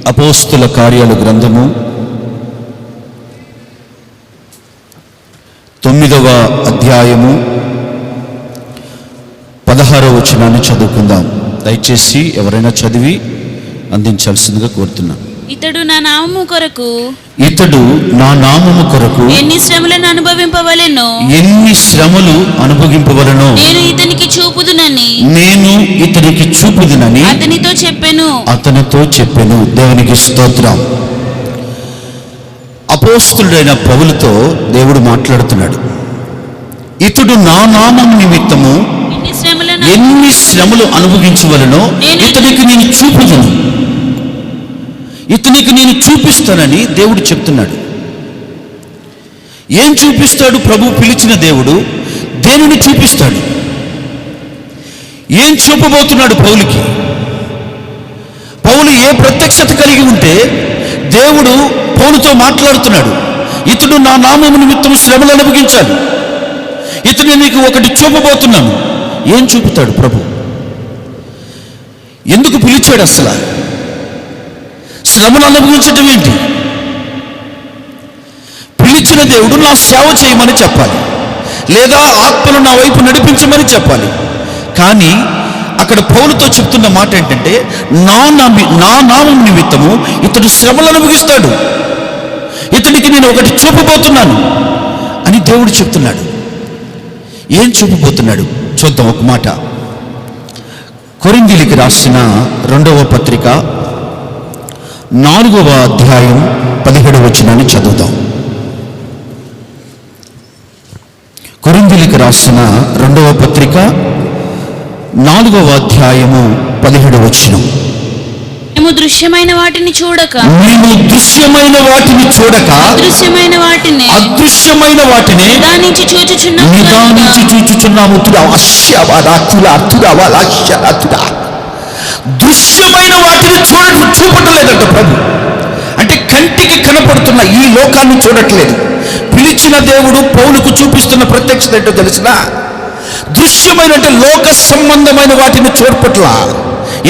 అపోస్తుల కార్యాల గ్రంథము 9వ అధ్యాయము 16వ వచనాన్ని చదువుకుందాం. దయచేసి ఎవరైనా చదివి అందించాల్సిందిగా కోరుతున్నాను. ఇతడు నా నామము కొరకు ఎన్ని శ్రమలను అనుభవింపవలెనో నేను ఇతనికి చూపుదునని అతనితో చెప్పెను. దేవునికి స్తోత్రం. అపోస్తులుడైన పౌలుతో దేవుడు మాట్లాడుతున్నాడు. ఇతడు నా నామము నిమిత్తము ఎన్ని శ్రమలు అనుభవించవలెనో ఇతనికి నేను చూపుదును, ఇతనికి నేను చూపిస్తానని దేవుడు చెప్తున్నాడు. ఏం చూపిస్తాడు? ప్రభు పిలిచిన దేవుడు దేనిని చూపిస్తాడు? ఏం చూపబోతున్నాడు పౌలుకి? పౌలు ఏ ప్రత్యక్షత కలిగి ఉంటే దేవుడు పౌలుతో మాట్లాడుతున్నాడు. ఇతడు నా నామము నిమిత్తము శ్రమలు అనుభవించాడు, ఇతడు నీకు ఒకటి చూపబోతున్నాను. ఏం చూపుతాడు ప్రభు? ఎందుకు పిలిచాడు? అసలు శ్రమను అనుభవించడం ఏంటి? పిలిచిన దేవుడు నా సేవ చేయమని చెప్పాలి, లేదా ఆత్మను నా వైపు నడిపించమని చెప్పాలి. కానీ అక్కడ పౌలుతో చెప్తున్న మాట ఏంటంటే, నా నామం నిమిత్తము ఇతడు శ్రమలు అనుభవిస్తాడు, ఇతడికి నేను ఒకటి చూపబోతున్నాను అని దేవుడు చెప్తున్నాడు. ఏం చూపబోతున్నాడు చూద్దాం. ఒక మాట కొరింథీయులకు రాసిన 2వ పత్రిక 4వ అధ్యాయం 17వ వచనాన్ని చదువుదాం. కొరింథీయులకు రాసిన 2వ పత్రిక 4వ అధ్యాయము 17వ వచనం. మేము దృశ్యమైన వాటిని చూడక అదృశ్యమైన వాటిని నిదానించి చూచుచున్నాము. దృశ్యమైన వాటిని చూపట్లేదంట ప్రభు. అంటే కంటికి కనపడుతున్న ఈ లోకాన్ని చూడట్లేదు. పిలిచిన దేవుడు పౌలుకు చూపిస్తున్న ప్రత్యక్షత ఏంటో తెలిసిన? దృశ్యమైన అంటే లోక సంబంధమైన వాటిని చూడపట్ల.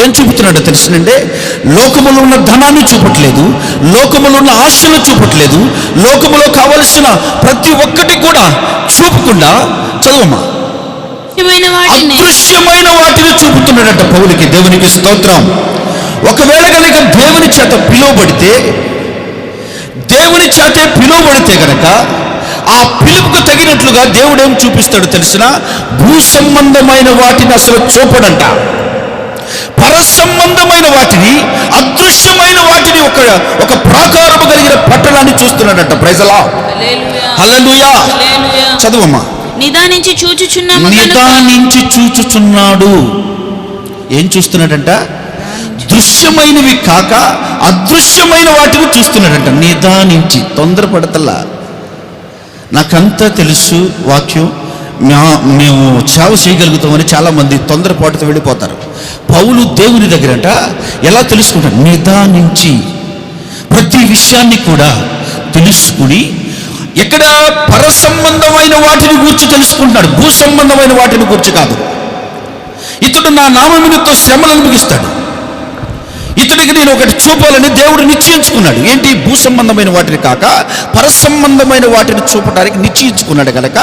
ఏం చూపుతున్నాడో తెలిసినంటే, లోకములో ఉన్న ధనాన్ని చూపట్లేదు, లోకములో ఉన్న ఆశలు చూపట్లేదు, లోకములో కావలసిన ప్రతి ఒక్కటి కూడా చూపకుండా, చదవమ్మా, అదృశ్యమైన వాటిని చూపుతున్నాడట పౌలుకి. దేవునికి స్తోత్రం. ఒకవేళ కనుక దేవుని చేతే పిలువబడితే కనుక ఆ పిలుపుకు తగినట్లుగా దేవుడు ఏం చూపిస్తాడు తెలిసిన? భూ సంబంధమైన వాటిని అసలు చూపడంట. పర సంబంధమైన వాటిని, అదృశ్యమైన వాటిని ఒక ప్రాకారము కలిగిన పట్టణాన్ని చూస్తున్నాడంట. Praise the lord. హల్లెలూయా. చదవమ్మా. నిదానించి చూచుచున్నాడు. ఏం చూస్తున్నాడంట? దృశ్యమైనవి కాక అదృశ్యమైన వాటిని చూస్తున్నాడంట. నిదానించి, తొందరపడతల్లా. నాకంతా తెలుసు వాక్యం, మేము సేవ చేయగలుగుతామని చాలామంది తొందరపాటుతో వెళ్ళిపోతారు. పౌలు దేవుని దగ్గరంట ఎలా తెలుసుకుంటాడు? నిదానించి ప్రతి విషయాన్ని కూడా తెలుసుకుని, ఎక్కడ పర సంబంధమైన వాటిని గురించి తెలుసుకుంటున్నాడు, భూ సంబంధమైన వాటిని గురించి కాదు. ఇతడు నా నామముతో శ్రమలు అనుభవిస్తాడు, ఇతడికి నేను ఒకటి చూపాలని దేవుడు నిశ్చయించుకున్నాడు. ఏంటి? భూ సంబంధమైన వాటిని కాక పర సంబంధమైన వాటిని చూపడానికి నిశ్చయించుకున్నాడు కనుక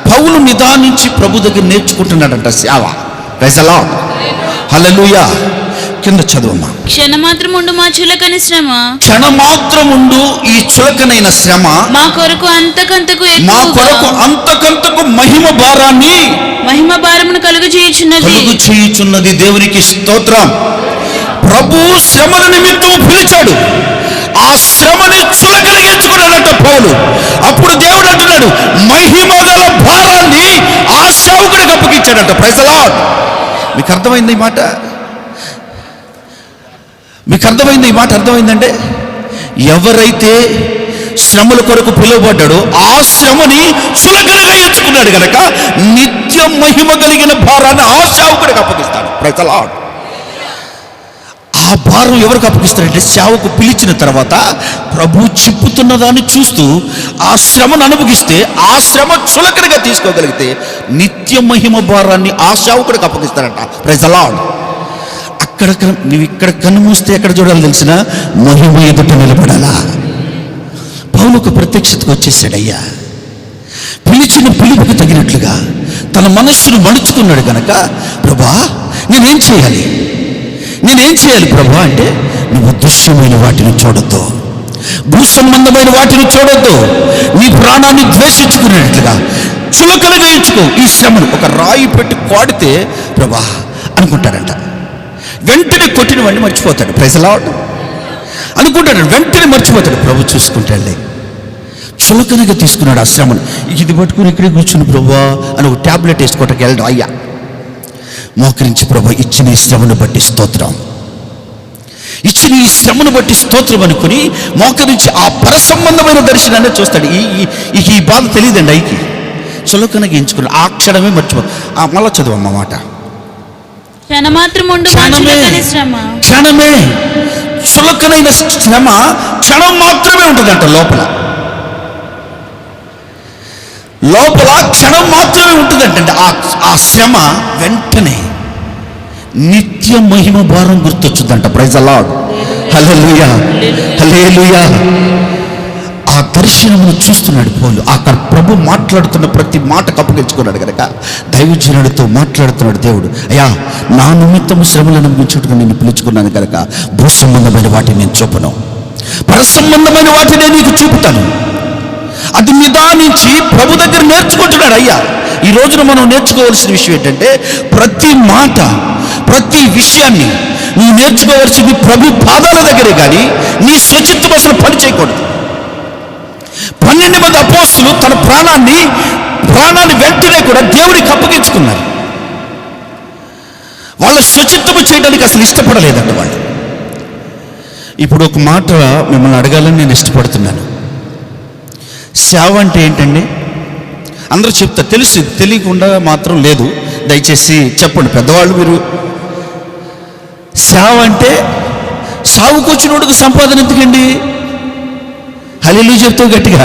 పౌలు నిదానించి ప్రభు దగ్గర నేర్చుకుంటున్నాడంట సేవ. Praise the lord. హల్లెలూయా. కింద చదువమ్మా. క్షణమాత్రముండు మా చులకని శ్రమ, క్షణమాత్రముండు ఈ చులకనైన శ్రమ మా కొరకు అంతకంతకు మహిమ భారమును కలుగు చేయుచున్నది. దేవునికి స్తోత్రం. ప్రభు శ్రమల నిమిత్తం పిలిచాడు, ఆ శ్రమని చులకనగా ఎంచుకున్నాడంట పౌలు. అప్పుడు దేవుడు అంటున్నాడు, మహిమ గల భారాన్ని ఆ సేవకుడికి అప్పగించాడంట. Praise the lord. మీకు అర్థమైంది ఈ మాట? అర్థమైందంటే, ఎవరైతే శ్రమల కొరకు పిలువబడ్డాడో ఆ శ్రమని చులకనగా ఎంచుకున్నాడు కనుక నిత్య మహిమ కలిగిన భారాన్ని ఆ సేవకుడికి అప్పగిస్తాడు. Praise the lord. ఆ భారం ఎవరికి అప్పగిస్తాడంటే, సేవకు పిలిచిన తర్వాత ప్రభు చిప్పుతున్న దాన్ని చూస్తూ ఆ శ్రమను అనుభవిస్తే, ఆ శ్రమ చులకనగా తీసుకోగలిగితే నిత్య మహిమ భారాన్ని ఆ సేవకుడికి అప్పగిస్తాడంట. Praise the lord. నువ్వు ఇక్కడ కన్ను మూస్తే ఎక్కడ చూడాలి తెలిసిన? మహిమ ఎదుట నిలబడాలా. పౌలు ఒక ప్రత్యక్షతకు వచ్చేసాడయ్యా. పిలిచిన పిలుపుకి తగినట్లుగా తన మనస్సును మలుచుకున్నాడు గనక, ప్రభా నేనేం చేయాలి ప్రభా అంటే, నువ్వు దృశ్యమైన వాటిని చూడొద్దు, భూ సంబంధమైన వాటిని చూడొద్దు, నీ ప్రాణాన్ని ద్వేషించుకునేట్లుగా చులకనగా ఎంచుకో ఈ శ్రమను. ఒక రాయి పెట్టి కొడితే ప్రభా అనుకుంటాడంట, వెంటనే కొట్టిన వాడిని మర్చిపోతాడు. ప్రైజ్ ది లార్డ్ అనుకుంటాడు, వెంటనే మర్చిపోతాడు. ప్రభు చూసుకుంటాడులే. చులకనగా తీసుకున్నాడు ఆ శ్రమను. ఇది పట్టుకుని ఇక్కడే కూర్చుని ప్రభా అని ఒక ట్యాబ్లెట్ వేసుకోవటానికి వెళ్ళడం. అయ్యా మోకరించి, ప్రభా ఇచ్చిన ఈ శ్రమను బట్టి స్తోత్రం, ఇచ్చిన ఈ శ్రమను బట్టి స్తోత్రం అనుకుని మోకరించి ఆ పరసంబంధమైన దర్శనాన్ని చూస్తాడు. ఈ బాధ తెలియదండి అయ్యి. చులకనగా ఎంచుకున్నాడు. ఆ క్షణమే మర్చిపో. మళ్ళా చదువమ్మ మాట. క్షణమే చులకనైన శ్రమ క్షణం మాత్రమే ఉంటుందంట. లోపల క్షణం మాత్రమే ఉంటుందంటే ఆ శ్రమ వెంటనే నిత్య మహిమ భారం గుర్తొచ్చుద్దంట. Praise the lord. Hallelujah hallelujah. ఆ దర్శనమును చూస్తున్నాడు పౌలు. అక్కడ ప్రభు మాట్లాడుతున్న ప్రతి మాటకు అప్పగించుకున్నాడు కనుక దైవజనుడితో మాట్లాడుతున్నాడు దేవుడు. అయ్యా నా నిమిత్తము శ్రమలను అనుభవించుటకు నేను పిలుచుకున్నాను కనుక భూ సంబంధమైన వాటిని నేను చూపను, పరసంబంధమైన వాటిని నీకు చూపుతాను. అది నిదానించి ప్రభు దగ్గర నేర్చుకుంటున్నాడు. అయ్యా ఈ రోజున మనం నేర్చుకోవాల్సిన విషయం ఏంటంటే, ప్రతి మాట ప్రతి విషయాన్ని నువ్వు నేర్చుకోవాల్సింది ప్రభు పాదాల దగ్గరే, కానీ నీ స్వచిత్తం అసలు పని చేయకూడదు. 12 మంది అపోస్తులు తన ప్రాణాన్ని వెంటనే కూడా దేవుడికి అప్పగించుకున్నారు. వాళ్ళ స్వచిత్తము చేయడానికి అసలు ఇష్టపడలేదంట వాళ్ళు. ఇప్పుడు ఒక మాట మిమ్మల్ని అడగాలని నేను ఇష్టపడుతున్నాను. సేవ అంటే ఏంటండి? అందరూ చెప్తారు, తెలియకుండా మాత్రం లేదు. దయచేసి చెప్పండి పెద్దవాళ్ళు మీరు. సేవ అంటే సాగుకొచ్చినోడికి సంపాదన ఎందుకండి? హల్లెలూయా చెప్తావు గట్టిగా,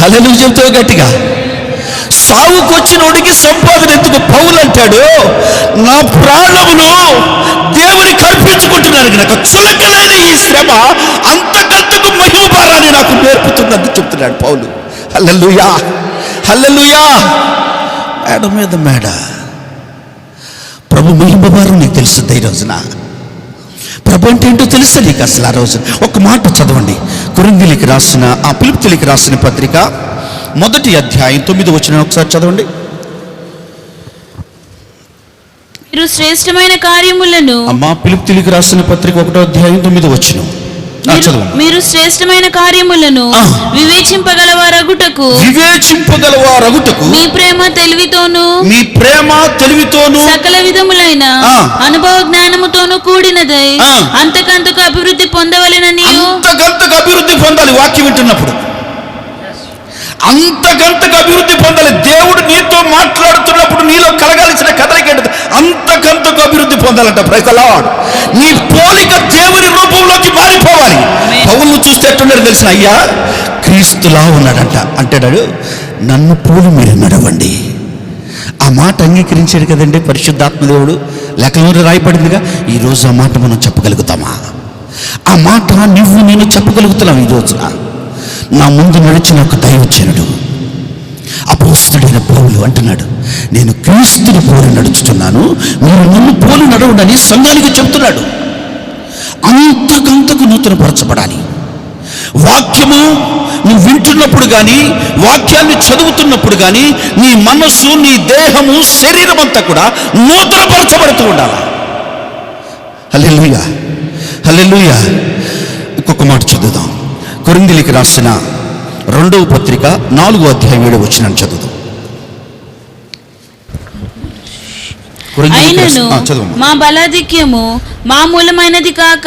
హల్లెలూయా చెప్తావు గట్టిగా. సాగుకొచ్చినోడికి సంపాదన ఎందుకు? పౌలు అంటాడు, నా ప్రాణమును దేవునికి అర్పించుకుంటున్నాను కనుక చులకనైన ఈ శ్రమ అంతకంతకు మహిమ భారాన్ని నాకు నేర్పుతుందని చెప్తున్నాడు పౌలు. హల్లెలూయా హల్లెలూయా. మేడ మీద మేడ ప్రభు మహిమ భారం నీకు తెలుస్తుంది. ఈ రోజున ప్రభు అంటే ఏంటో తెలుసా నీకు అసలు? ఆ రోజు ఒక మాట చదవండి. కొరింథీయులకు రాసిన ఫిలిప్పీయులకు రాసిన పత్రిక 1వ అధ్యాయం 9వ వచనం ఒకసారి చదవండి. మీరు శ్రేష్టమైన కార్యములను, ఫిలిప్పీయులకు రాసిన పత్రిక 1వ అధ్యాయం 9వ వచనం మీరు శ్రేష్టమైన కార్యములను వివేచింపగలవారగుటకు మీ ప్రేమ తెలివితోను సకల విధములైన అనుభవ జ్ఞానముతోను కూడినదై అంతకంతకు అభివృద్ధి పొందవలెనని. అంతకంతకు అభివృద్ధి పొందాలి. వాక్యం వింటున్నప్పుడు అంతకంతకు అభివృద్ధి పొందాలి. దేవుడు నీతో మాట్లాడుతున్నప్పుడు నీలో కలగాల్సిన కదలిక అంతకంతకు అభివృద్ధి పొందాలంట. Praise the lord. నీ పోలిక దేవుని రూపంలోకి మారిపోవాలి. పౌలును చూస్తే ఎట్టున్నాడు తెలిసిన? అయ్యా క్రీస్తులా ఉన్నాడంట. అంటాడు, నన్ను పోలి మీరు నడవండి. ఆ మాట అంగీకరించాడు కదండి పరిశుద్ధాత్మ దేవుడు. లేఖనంలో రాయబడిందిగా. ఈరోజు ఆ మాట మనం చెప్పగలుగుతామా? ఆ మాట నువ్వు నేను చెప్పగలుగుతున్నాం. ఈ రోజున నా ముందు నడిచిన ఒక దైవజనుడు అపోస్తలుడైన పౌలు అంటున్నాడు, నేను క్రీస్తుని పోలి నడుచుతున్నాను, మీరు నన్ను పోలి నడవండి సంఘానికి చెప్తున్నాడు. అంతకంతకు నూతనపరచబడాలి. వాక్యము నువ్వు వింటున్నప్పుడు కానీ, వాక్యాన్ని చదువుతున్నప్పుడు కానీ, నీ మనస్సు, నీ దేహము, శరీరం అంతా కూడా నూతనపరచబడుతూ ఉండాలి. హల్లెలూయా హల్లెలూయా. ఇంకొక మాట చదువుదాం. కొరింథీయులకు రాసిన 2వ పత్రిక 4వ అధ్యాయం 7వ వచనం చదువుదాం. మా బలాధిక్యము మామూలమైనది కాక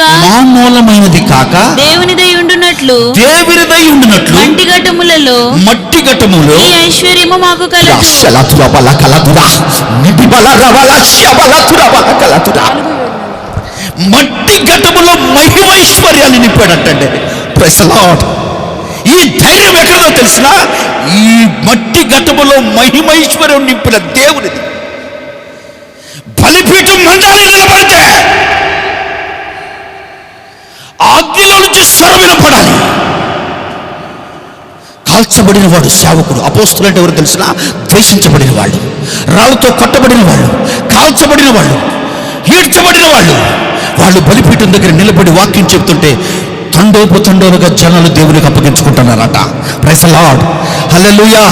దేవునిదై ఉండునట్లు మట్టి ఘటములలో ఈ ఐశ్వర్యము మాకు కలదు. మట్టి ఘటములో మహిమైశ్వర్యాన్ని నింపాడంటే. Praise the lord. ఈ ధైర్యం ఎక్కడో తెలిసినా ఈ మట్టి ఘటములో మహిమైశ్వర్యం నింపిన దేవునిది. బలిపీఠం మండాలి నిలబడితే ఆజ్ఞలో నుంచి స్వరం వినపడాలి. కాల్చబడిన వాడు సేవకుడు. అపోస్తులు అంటే ఎవరు తెలిసిన? ద్వేషించబడిన వాళ్ళు, రాళ్ళతో కొట్టబడిన వాళ్ళు, కాల్చబడిన వాళ్ళు, ఈడ్చబడిన వాళ్ళు. వాళ్ళు బలిపీఠం దగ్గర నిలబడి వాక్యం చెప్తుంటే తండోపతండోలుగా జనాలు దేవునికి అప్పగించుకుంటున్నారట. ప్రైజ్ ది లార్డ్, హల్లెలూయా.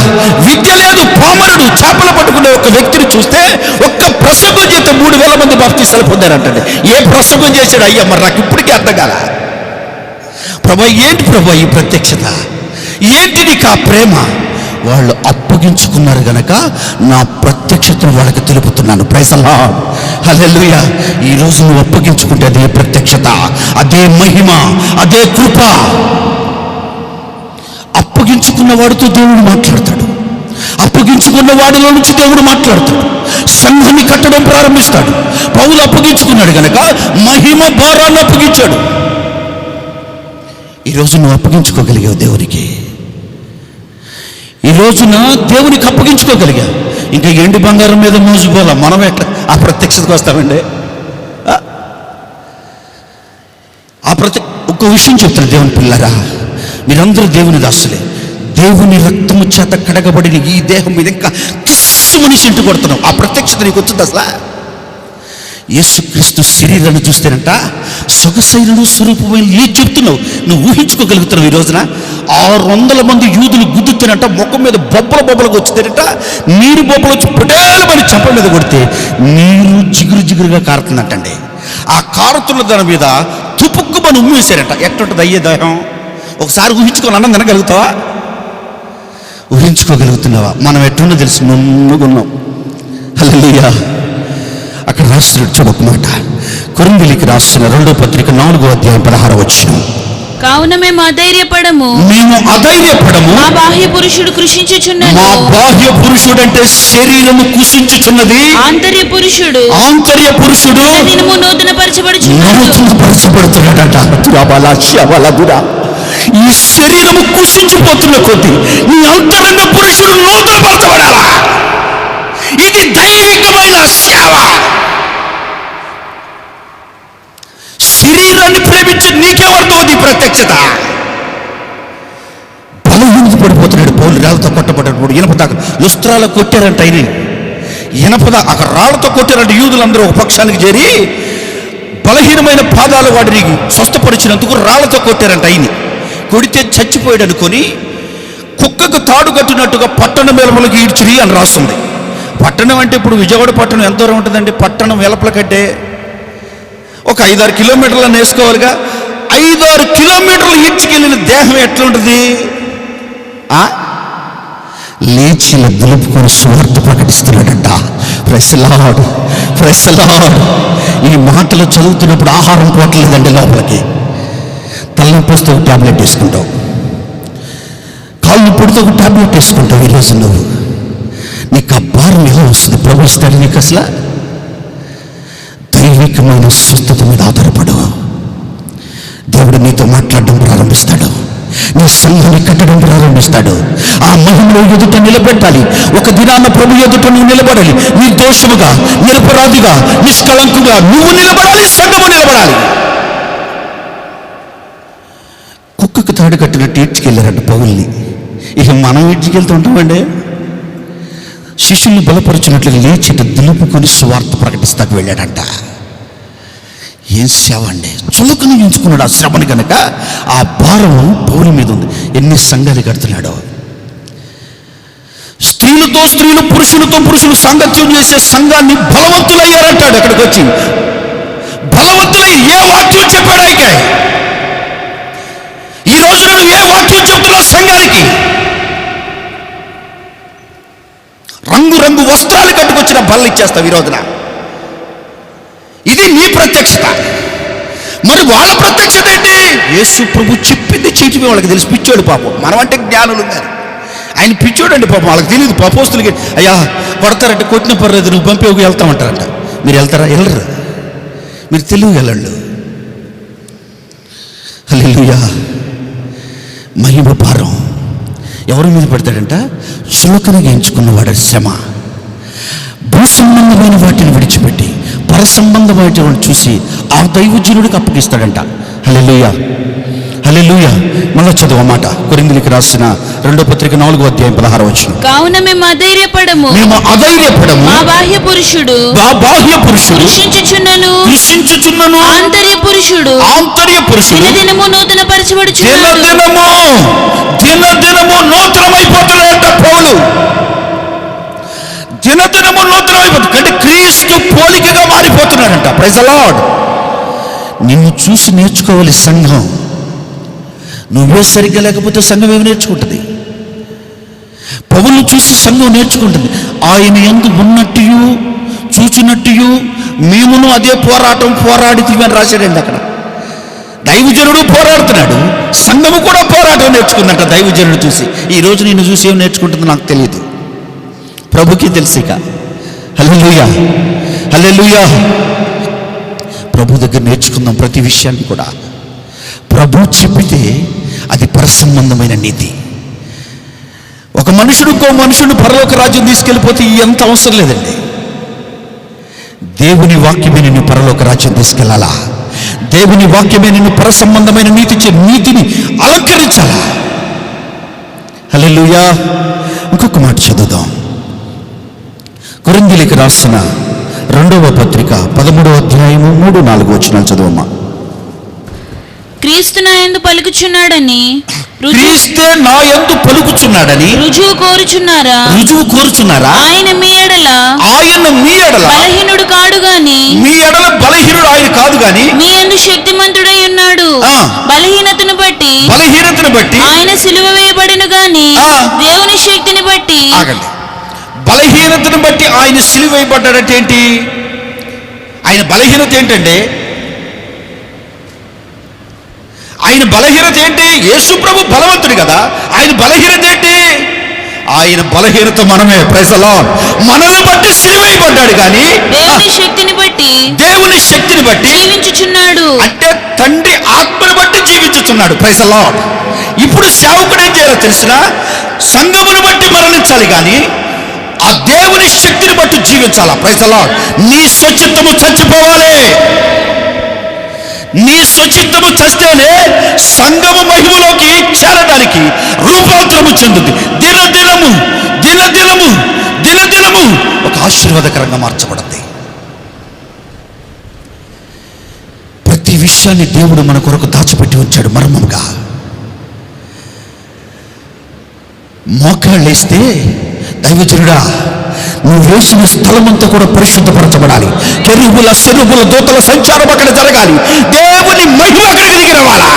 విద్య లేదు, పామరుడు చేపలు పట్టుకునే ఒక వ్యక్తిని చూస్తే ఒక్క ప్రసంగం చేస్తే 3000 మంది బాప్తీసాలు పొందారంటండి. ఏ ప్రసంగం చేశాడు? అయ్యా మరి నాకు ఇప్పటికీ అర్థం కాల. ప్రభా ఏంటి ప్రభా ఈ ప్రత్యక్షత? ఏంటి నీకు ఆ ప్రేమ? వాళ్ళు అప్పగించుకున్నారు గనక నా ప్రత్యక్షతను వాళ్ళకి తెలుపుతున్నాను. ప్రైజ్ ది లార్డ్, హల్లెలూయా. ఈరోజు నువ్వు అప్పగించుకుంటే అదే ప్రత్యక్షత, అదే మహిమ, అదే కృప. అప్పగించుకున్న వాడితో దేవుడు మాట్లాడతాడు. అప్పగించుకున్న వాడిలో నుంచి దేవుడు మాట్లాడతాడు. సంఘాన్ని కట్టడం ప్రారంభిస్తాడు. పౌలు అప్పగించుకున్నాడు గనక మహిమ భారాన్ని అప్పగించాడు. ఈరోజు నువ్వు అప్పగించుకోగలిగావు దేవునికి. ఈ రోజున దేవునికి అప్పగించుకోగలిగా. ఇంకా ఎండి బంగారం మీద మోసుకోవాలా? మనం ఎట్లా ఆ ప్రత్యక్షతకు వస్తామండి? ఒక్క విషయం చెప్తాను దేవుని పిల్లరా, మీరందరూ దేవుని దాసులే. దేవుని రక్తము చేత కడగబడిన ఈ దేహం మీద ఇంకా కిస్సు మనిషి ఇంటి కొడుతున్నాం. ఆ ప్రత్యక్షత నీకు వచ్చింది అసలు? యేసుక్రీస్తు శరీరాన్ని చూస్తేనంట సొగసైనను స్వరూపమైన ఏ చెప్తున్నావు? నువ్వు ఊహించుకోగలుగుతున్నావు? ఈ రోజున 600 మంది యూదులు గుద్దుతారంట, ముఖం మీద బొబ్బలుగా వచ్చిందంట. నీరు బొబ్బలు వచ్చి పొటేలమని చెంప మీద కొడితే నీరు జిగురుగా కారుతుందంటండి. ఆ కారుతున్న దాని మీద తుపుక్కుమని ఉమ్మేశారట. ఎట్టుంటుంది అయ్యే దేహం? ఒకసారి ఊహించుకొని అన్నం తినగలుగుతావా? ఊహించుకోగలుగుతున్నావా? మనం ఎట్లున్నా తెలిసి నున్నుగున్నాం. హల్లెలూయా. అక్కడ రాస్తున్నాడు చూడు ఒక మాట. కొరింథీయులకు రాసిన 2వ పత్రిక 4వ అధ్యాయం 16వ వచనం. కావున మేము అధైర్యపడము, మా బాహ్య పురుషుడు కృషించుచున్నది. మా బాహ్య పురుషుడు అంటే శరీరము కృషించుచున్నది. ఆంతర్య పురుషుడు దినము నూతనపరచబడుతున్నాడట. ఈ శరీరము కృషించిపోతున్న కొద్దీ ఈ అంతరంగ పురుషుడు నూతనపరచబడాలా? ఇది దైవికమైన సేవ. శరీరాన్ని ప్రేమించి నీకేమర్థమవుతుంది ఈ ప్రత్యక్షత? బలహీనత పడిపోతున్నాడు పౌలు. రాళ్ళతో కొట్టబడ్డాడు. ఇనపదాకా లుస్త్రాలు కొట్టారంట. ఆయన అక్కడ రాళ్లతో కొట్టారంట. యూదులందరూ ఒక పక్షానికి చేరి బలహీనమైన పాదాలు వాడిని స్వస్థపరిచినందుకు రాళ్లతో కొట్టారంట. ఆయన కొడితే చచ్చిపోయాడు అనుకొని కుక్కకు తాడు కట్టినట్టుగా పట్టణ వెలుపలకి ఈడ్చిరి అని రాస్తుంది. పట్టణం అంటే ఇప్పుడు విజయవాడ పట్టణం ఎంత దూరం ఉంటుందండి? పట్టణం వెలుపల కంటే ఒక 5-6 కిలోమీటర్లను వేసుకోవాలిగా. 5-6 కిలోమీటర్లు ఈడ్చుకెళ్ళిన దేహం ఎట్లా ఉంటుంది? లేచి దులుపుకొని సువార్త ప్రకటిస్తున్నాడంట. Praise the lord, praise the lord. ఈ మాటలు చదువుతున్నప్పుడు ఆహారం పోవట్లేదండి లోపలికి. తలనొప్పి వస్తే ఒక ట్యాబ్లెట్ వేసుకుంటావు, కాళ్ళు పుడితే ఒక ట్యాబ్లెట్ వేసుకుంటావు. ఈరోజు నువ్వు నీకు ఆ భారం ఎలా వస్తుంది? ప్రభుస్తాడు నీకు అసలు? దైవికమైన స్వస్థత మీద ఆధారపడు. దేవుడు నీతో మాట్లాడడం ప్రారంభిస్తాడు. నీ సంఘాన్ని కట్టడం ప్రారంభిస్తాడు. ఆ మహిమలో ఎదుట నిలబెట్టాలి. ఒక దినాన్న ప్రభు ఎదుట నువ్వు నిలబడాలి. నిర్దోషముగా, నిరపరాధిగా, నిష్కళంకుగా నువ్వు నిలబడాలి. సంఘము నిలబడాలి. కుక్కకు తాడు కట్టినట్టు ఈడ్చుకెళ్ళారంట పౌల్ని. ఇక మనం ఈడ్చుకెళ్తూ ఉంటామండి. శిష్యుల్ని బలపరుచినట్లుగా లేచి దులుపుకొని సువార్త ప్రకటిస్తాకు వెళ్ళాడంట. ఏం సేవ అండి! చులకను ఎంచుకున్నాడు ఆ శ్రమని కనుక. ఆ భారం పౌలు మీద ఉంది. ఎన్ని సంఘాలు కడుతున్నాడో. స్త్రీలతో స్త్రీలు, పురుషులతో పురుషులు సాంగత్యం చేసే సంఘాన్ని బలవంతులయ్యారంటాడు. అక్కడికి వచ్చి బలవంతులై ఏ వాక్యం చెప్పాడు? అయితే ఈ రోజు నువ్వు ఏ వాక్యం చెప్తున్నావు సంఘానికి? రంగు వస్త్రాలు కట్టుకొచ్చిన బల్ల ఇచ్చేస్తావు ఈ రోజున. ఇది నీ ప్రత్యక్షత. మరి వాళ్ళ ప్రత్యక్షత ఏంటి? యేసు ప్రభు చెప్పింది చీటివి వాళ్ళకి తెలిసి పిచ్చోడు పాపం. మనం అంటే జ్ఞానులు ఉన్నారు, ఆయన పిచ్చోడు అండి పాపం. వాళ్ళకి తెలియదు. అపోస్తలుకి అయ్యా కొడతారంటే కొట్టిన పర్లేదు, నువ్వు పంపి వెళ్తామంటారంట. మీరు వెళ్తారా? వెళ్ళరు. మీరు తెలుగు వెళ్ళండు. హల్లెలూయా. మహిమ భారం ఎవరి మీద పెడతాడంట? చులకనగా ఎంచుకున్నవాడు శ్రమ. భూ సంబంధమైన వాటిని విడిచిపెట్టి పర సంబంధమైన చూసి ఆ దైవజనుడికి అప్పగిస్తాడంట. హల్లెలూయా, హల్లెలూయా. మళ్ళా చదువు మాట. కొరింథీయులకు రాసిన 2వ పత్రిక 4వ అధ్యాయం 16వ వచనం. కావున మేము అధైర్యపడము, మేము అధైర్యపడము, మా బాహ్య పురుషుడు బాహ్య పురుషుడు కృషించుచున్నను, ఆంతర్య పురుషుడు దినదినము నూతన పరచబడుచున్నాడు. దినదినము నూతనమైపోతున్నాడంట పౌలు. దినదినము నూతనమైపోతుంది అంటే క్రీస్తు పోలికగా మారిపోతున్నాడంట. Praise the lord. నిన్ను చూసి నేర్చుకోవాలి సంఘం. నువ్వే సరిగ్గా లేకపోతే సంఘం ఏమి నేర్చుకుంటుంది? పౌలును చూసి సంఘం నేర్చుకుంటుంది. ఆయన యందు ఉన్నట్టు చూచినట్టు మేమును అదే పోరాడితివి అని రాశాడండి అక్కడ. దైవజనుడు పోరాడుతున్నాడు, సంఘము కూడా పోరాటం నేర్చుకుందంట దైవజనుడు చూసి. ఈ రోజు నిన్ను చూసి ఏం నేర్చుకుంటుందో నాకు తెలియదు, ప్రభుకి తెలిసిక. హల్లెలూయా, హల్లెలూయా. ప్రభు దగ్గర నేర్చుకుందాం ప్రతి విషయాన్ని కూడా. ప్రభు చెప్పితే అది పరసంబంధమైన నీతి. ఒక మనుషుడు ఇంకో మనుషుడు పరలోక రాజ్యం తీసుకెళ్ళిపోతే ఎంత అవసరం లేదండి. దేవుని వాక్యమే నిన్ను పరలోక రాజ్యం తీసుకెళ్ళాలా? దేవుని వాక్యమే నిన్ను పరసంబంధమైన నీతిని అలంకరించాలా? హల్లెలూయా. ఇంకొక మాట చదువుదాం. కొరింథీయులకు రాసిన 2వ పత్రిక 13వ అధ్యాయము 3-4 వచనాలు చదువమ్మా. క్రీస్తు నా యందు పలుకుచున్నాడని, క్రీస్తే నా యందు పలుకుచున్నాడని రుజువు కోరుచున్నారా? ఆయన మీ ఎడల బలహీనుడు కాడు గాని, మీ ఎడల బలహీనుడు ఆయన కాదు గాని మీ యందు శక్తిమంతుడై ఉన్నాడు. బలహీనతను బట్టి ఆయన సిలువ వేయబడెను గాని, దేవుని శక్తిని బట్టి. బలహీనతను బట్టి ఆయన సిలువ వేయబడ్డాడంటే ఏంటి? ఆయన బలహీనత ఏంటంటే, ఆయన బలహీనత ఏంటి? యేసు ప్రభు బలవంతుడు కదా, ఆయన బలహీనత ఏంటి? ఆయన బలహీనత మనమే. Praise the lord. మనల్ని బట్టి సిలువ వేయబడ్డాడు కానీ దేవుని శక్తిని బట్టి జీవించుచున్నాడు. అంటే తండ్రి ఆత్మను బట్టి జీవించుచున్నాడు. Praise the lord. ఇప్పుడు సేవకుడు ఏం చేయాలో తెలిసిన, సంఘమును బట్టి మరణించాలి కానీ ఆ దేవుని శక్తిని బట్టి జీవించాలా. Praise the lord. నీ స్వచిత్తము చచ్చిపోవాలి. నీ స్వచిత్తము చస్తేనే సంఘము మహిమలోకి చేరడానికి రూపాంతరము చెందుతుంది. దినదినము ఒక ఆశీర్వాదకరంగా మార్చబడుతుంది. ప్రతి విషయాన్ని దేవుడు మన కొరకు దాచిపెట్టి ఉంచాడు మర్మంగా. మోకాళ్ళేస్తే దైవజనుడా నువ్వు వేసిన స్థలమంతా కూడా పరిశుద్ధపరచబడాలి. కెరూబుల శరూబుల దూతల సంచారం అక్కడ జరగాలి. దేవుని మహిమ అక్కడికి దిగి రావాలా.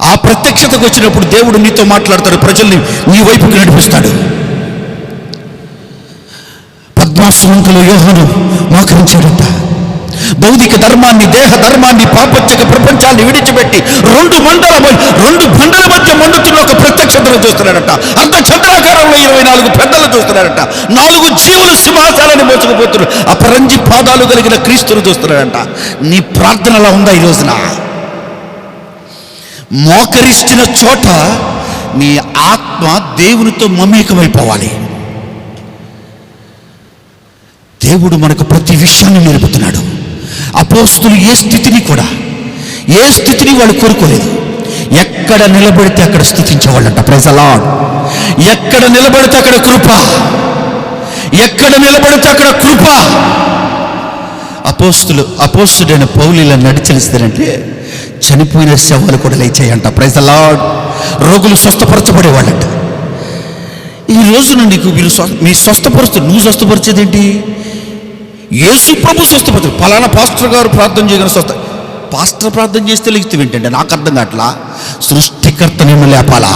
ఆ ప్రత్యక్షతకు వచ్చినప్పుడు దేవుడు నీతో మాట్లాడతాడు, ప్రజల్ని నీ వైపుకి నడిపిస్తాడు. పద్మాసనంలో యోహాను మోకరించాడంట. భౌతిక ధర్మాన్ని, దేహ ధర్మాన్ని, పాపత్యక ప్రపంచాన్ని విడిచిపెట్టి రెండు బండల మధ్య మండుతున్న ఒక ప్రత్యక్షతను చూస్తున్నాడట. అంత చంద్రాకారంలో 24 పెద్దలు చూస్తున్నాడట. 4 జీవులు సింహాసనాన్ని మోసుకుపోతున్నారు. అపరంజి పాదాలు కలిగిన క్రీస్తును చూస్తున్నాడంట. నీ ప్రార్థన అలా ఉందా ఈ రోజున? మోకరిస్తున్న చోట నీ ఆత్మ దేవునితో మమేకమైపోవాలి. దేవుడు మనకు ప్రతి విషయాన్ని నేర్పుతున్నాడు. అపోస్తులు ఏ స్థితిని వాళ్ళు కోరుకోలేదు. ఎక్కడ నిలబడితే అక్కడ స్తుతించేవాళ్ళంట. Praise the lord. ఎక్కడ నిలబడితే అక్కడ కృప, అపోస్తుడైన పౌలు ఇలా నడిచలిస్తారంటే చనిపోయిన శవాలు కూడా లేచాయంట. Praise the lord. రోగులు స్వస్థపరచబడేవాళ్ళంట. ఈ రోజున నీకు మీ స్వస్థపరుస్తుంది. నువ్వు స్వస్థపరిచేదేంటి? యేసు ప్రభు స్వస్థపరచు. ఫలానా పాస్టర్ గారు ప్రార్థన చేయగల పాస్టర్ ప్రార్థన చేస్తే లేకపోతే ఏంటంటే నాకు అర్థం కావట్లా. సృష్టికర్త నిన్ను లేపాలా.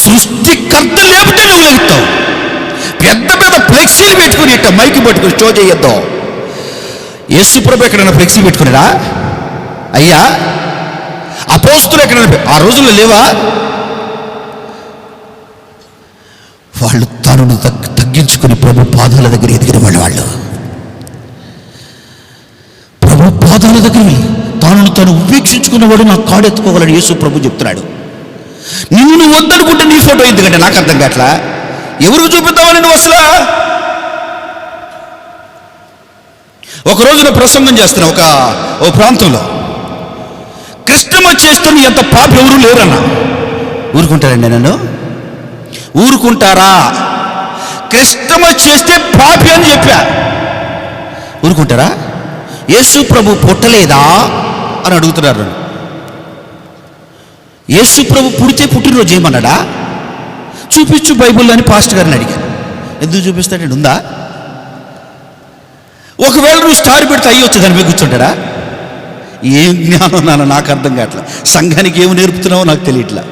సృష్టికర్త లేపితే నువ్వు లేపుతావు. పెద్ద ఫ్లెక్సీలు పెట్టుకుని ఇట్ట మైకి పెట్టుకుని షో చేయొద్దు. యేసు ప్రభు ఎక్కడైనా ఫ్లెక్సీ పెట్టుకున్నాడా? అయ్యా అపోస్తులు ఎక్కడైనా ఆ రోజుల్లో లేవా? వాళ్ళు తనను తగ్గించుకుని ప్రభు పాదాల దగ్గర ఎదిగిన వాళ్ళు. ప్రభు పాదాల దగ్గర తను ఉపేక్షించుకున్నవాడు నా కాడు ఎత్తుకోవాలని యేసు ప్రభు చెప్తున్నాడు. నిన్ను నువ్వు వద్దనుకుంటే నీ ఫోటో ఎందుకంటే నాకు అర్థం కావట్లా. ఎవరికి చూపిద్దామని నువ్వు అసలు ఒక రోజున ప్రసంగం చేస్తున్నా ఓ ప్రాంతంలో, క్రిస్టమస్ చేస్తున్న ఎంత పాప ఎవరు లేరన్న. ఊరుకుంటారండి నన్ను? ఊరుకుంటారా? క్రిస్టమస్ చేస్తే పాపి అని చెప్పా, ఊరుకుంటారా? యేసు ప్రభు పుట్టలేదా అని అడుగుతున్నారు. యేసు ప్రభు పుడితే పుట్టినరోజు ఏమన్నాడా? చూపించు బైబిల్లో అని పాస్టర్ గారిని అడిగాను. ఎందుకు చూపిస్తాడండి? ఉందా? ఒకవేళ నువ్వు స్టార్ పెడితే అయ్యొచ్చు, దాని మీద కూర్చుంటాడా? ఏం జ్ఞానం నాన్న, నాకు అర్థం కావట్లా. సంఘానికి ఏమి నేర్పుతున్నావో నాకు తెలియట్లా.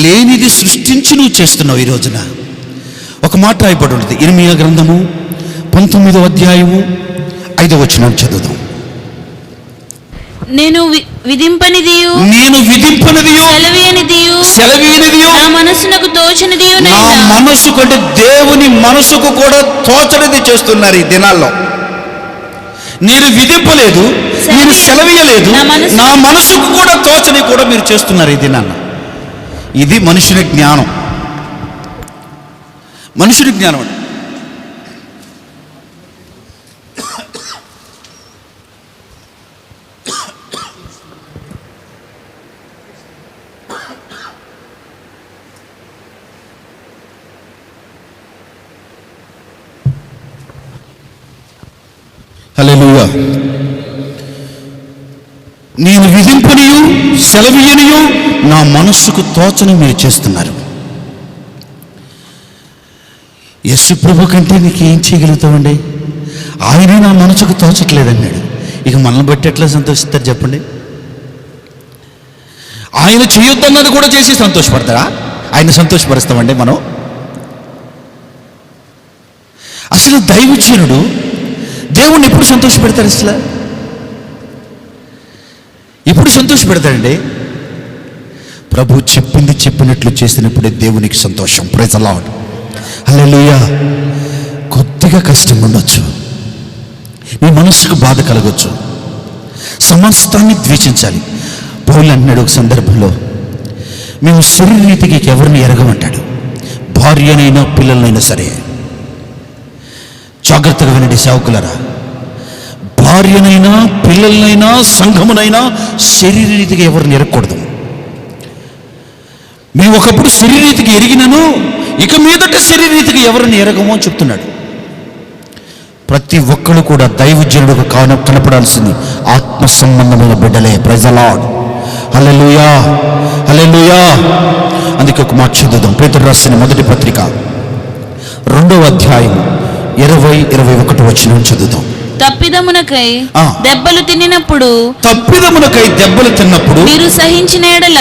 లేనిది సృష్టించి నువ్వు చేస్తున్నావు. ఈ రోజున ఒక మాట రాయబడి ఉంటుంది, ఇర్మియా గ్రంథము 19వ అధ్యాయము 5వ వచనం చదువుదాం. నేను విధింపనిదియు సెలవీనిదియు నా మనసునకు తోచనిదియు నా మనసు కంటే దేవుని మనసుకు కూడా తోచనిది చేస్తున్నారు ఈ దినాల్లో. నేను విధింపలేదు, నేను సెలవీయలేదు, నా మనసుకు కూడా తోచని కూడా మీరు చేస్తున్నారు ఈ దినాన్న. ఇది మనుషుని జ్ఞానం. మనుషుని జ్ఞానం అండి. హల్లెలూయా. నేను విధింపనియు సెలవీయనియు నా మనస్సుకు తోచని మీరు చేస్తున్నారు. యేసు ప్రభు కంటే నీకు ఏం చేయగలుగుతామండి? ఆయనే నా మనసుకు తోచట్లేదన్నాడు. ఇక మనల్ని బట్టి ఎట్లా సంతోషిస్తారు చెప్పండి? ఆయన చేయొద్దన్నది కూడా చేసి సంతోషపడతారా? ఆయన సంతోషపరుస్తామండి మనం? అసలు దైవజనుడు దేవుణ్ణి ఎప్పుడు సంతోషపెడతారు? అసలు ఎప్పుడు సంతోషపెడతాడండి? ప్రభు చెప్పింది చెప్పినట్లు చేసినప్పుడే దేవునికి సంతోషం. Praise the lord. హల్లెలూయా. కొద్దిగా కష్టం ఉండొచ్చు, నీ మనస్సుకు బాధ కలగొచ్చు, సమస్తాన్ని ద్వేషించాలి. పౌలు అన్నాడు ఒక సందర్భంలో, మేము శరీరీతికి ఎవరిని ఎరగమంటాడు, భార్యనైనా పిల్లలనైనా సరే. జాగ్రత్తగా వినండి సేవకులారా, భార్యనైనా పిల్లలనైనా సంఘమునైనా శరీరీతిగా ఎవరిని ఎరగకూడదు. మేము ఒకప్పుడు శరీరీతికి ఎరిగినను ఇక మీదట శరీరీతికి ఎవరిని ఎరగము అని చెప్తున్నాడు. ప్రతి ఒక్కరు కూడా దైవజనుడుగా కనపడాల్సింది ఆత్మ సంబంధమైన బిడ్డలే. Praise the lord. Hallelujah, hallelujah. అందుకే ఒక మాట చదువుదాం. పేతురు రాసిన మొదటి పత్రిక 2వ అధ్యాయం 20-21 వచనం చదువుదాం. తప్పిదమునకై దెబ్బలు తిన్నప్పుడు మీరు సహించిన ఎడల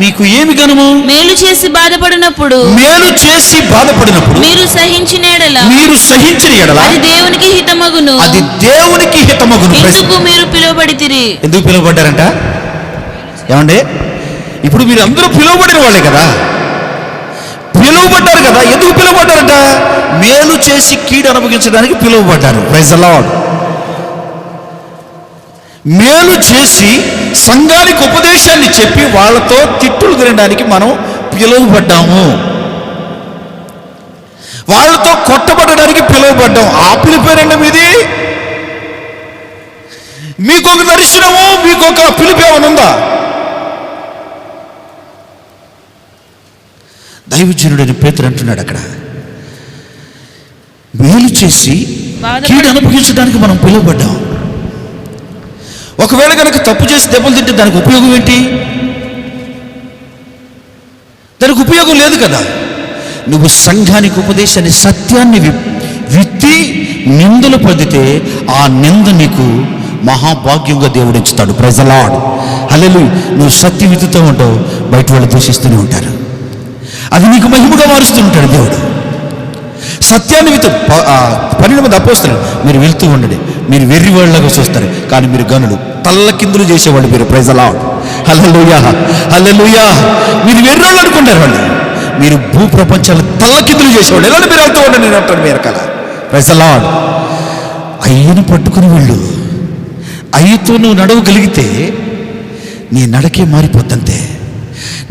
మీకు ఏమి గనము? మేలు చేసి బాధపడినప్పుడు మీరు సహించిన ఎడల అది దేవునికి హితమగును. ఎందుకు మీరు పిలువబడితిరి? ఎందుకు పిలువబడ్డారంట? ఏమండి, ఇప్పుడు మీరు అందరూ పిలువబడిన వాళ్ళే కదా, పిలువబడ్డారు కదా. ఎందుకు పిలువబడ్డారంట? మేలు చేసి కీడు అనుభవించడానికి పిలువబడ్డారు. Praise the lord. మేలు చేసి సంఘానికి ఉపదేశాన్ని చెప్పి వాళ్ళతో తిట్టులు తినడానికి మనం పిలువబడ్డాము. వాళ్ళతో కొట్టబడడానికి పిలువబడ్డాం. ఆ పిలిపేరండి మీది. మీకొక దర్శనము, మీకొక పిలుపు ఏమైనా ఉందా? దైవజనుడని పేతురు అంటున్నాడు అక్కడ, మేలు చేసి కీడు అనుభవించడానికి మనం పిలువబడ్డాం. ఒకవేళ కనుక తప్పు చేసి దెబ్బలు తింటే దానికి ఉపయోగం ఏంటి? దానికి ఉపయోగం లేదు కదా. నువ్వు సంఘానికి ఉపదేశాన్ని, సత్యాన్ని విత్తి నిందలు పొందితే ఆ నింద నీకు మహాభాగ్యంగా దేవుడు ఇస్తాడు. Praise the lord. హల్లెలూయా. నువ్వు సత్యం విత్తుతూ ఉంటావు, బయట వాళ్ళు దూషిస్తూనే ఉంటారు. అది నీకు మహిమగా మారుస్తూ ఉంటాడు దేవుడు. సత్యాన్ని 12 మంది అపోస్తలులు, మీరు వెళ్తూ ఉండండి, మీరు వెర్రి వాళ్ళగా చూస్తారు, కానీ మీరు గనులు తల్ల కిందులు చేసేవాళ్ళు మీరు. Praise the lord. Hallelujah, hallelujah. మీరు వెర్రి వాళ్ళు అనుకుంటారు వాళ్ళు, మీరు భూ ప్రపంచాలు తల్ల కిందులు చేసేవాళ్ళు. ఎలా మీరు వెళ్తూ ఉండండి, నేను అంటాను మీరు కల. Praise the lord. అయ్యను పట్టుకుని వెళ్ళు. అయ్యతో నువ్వు నడవగలిగితే నీ నడకే మారిపోద్దంతే.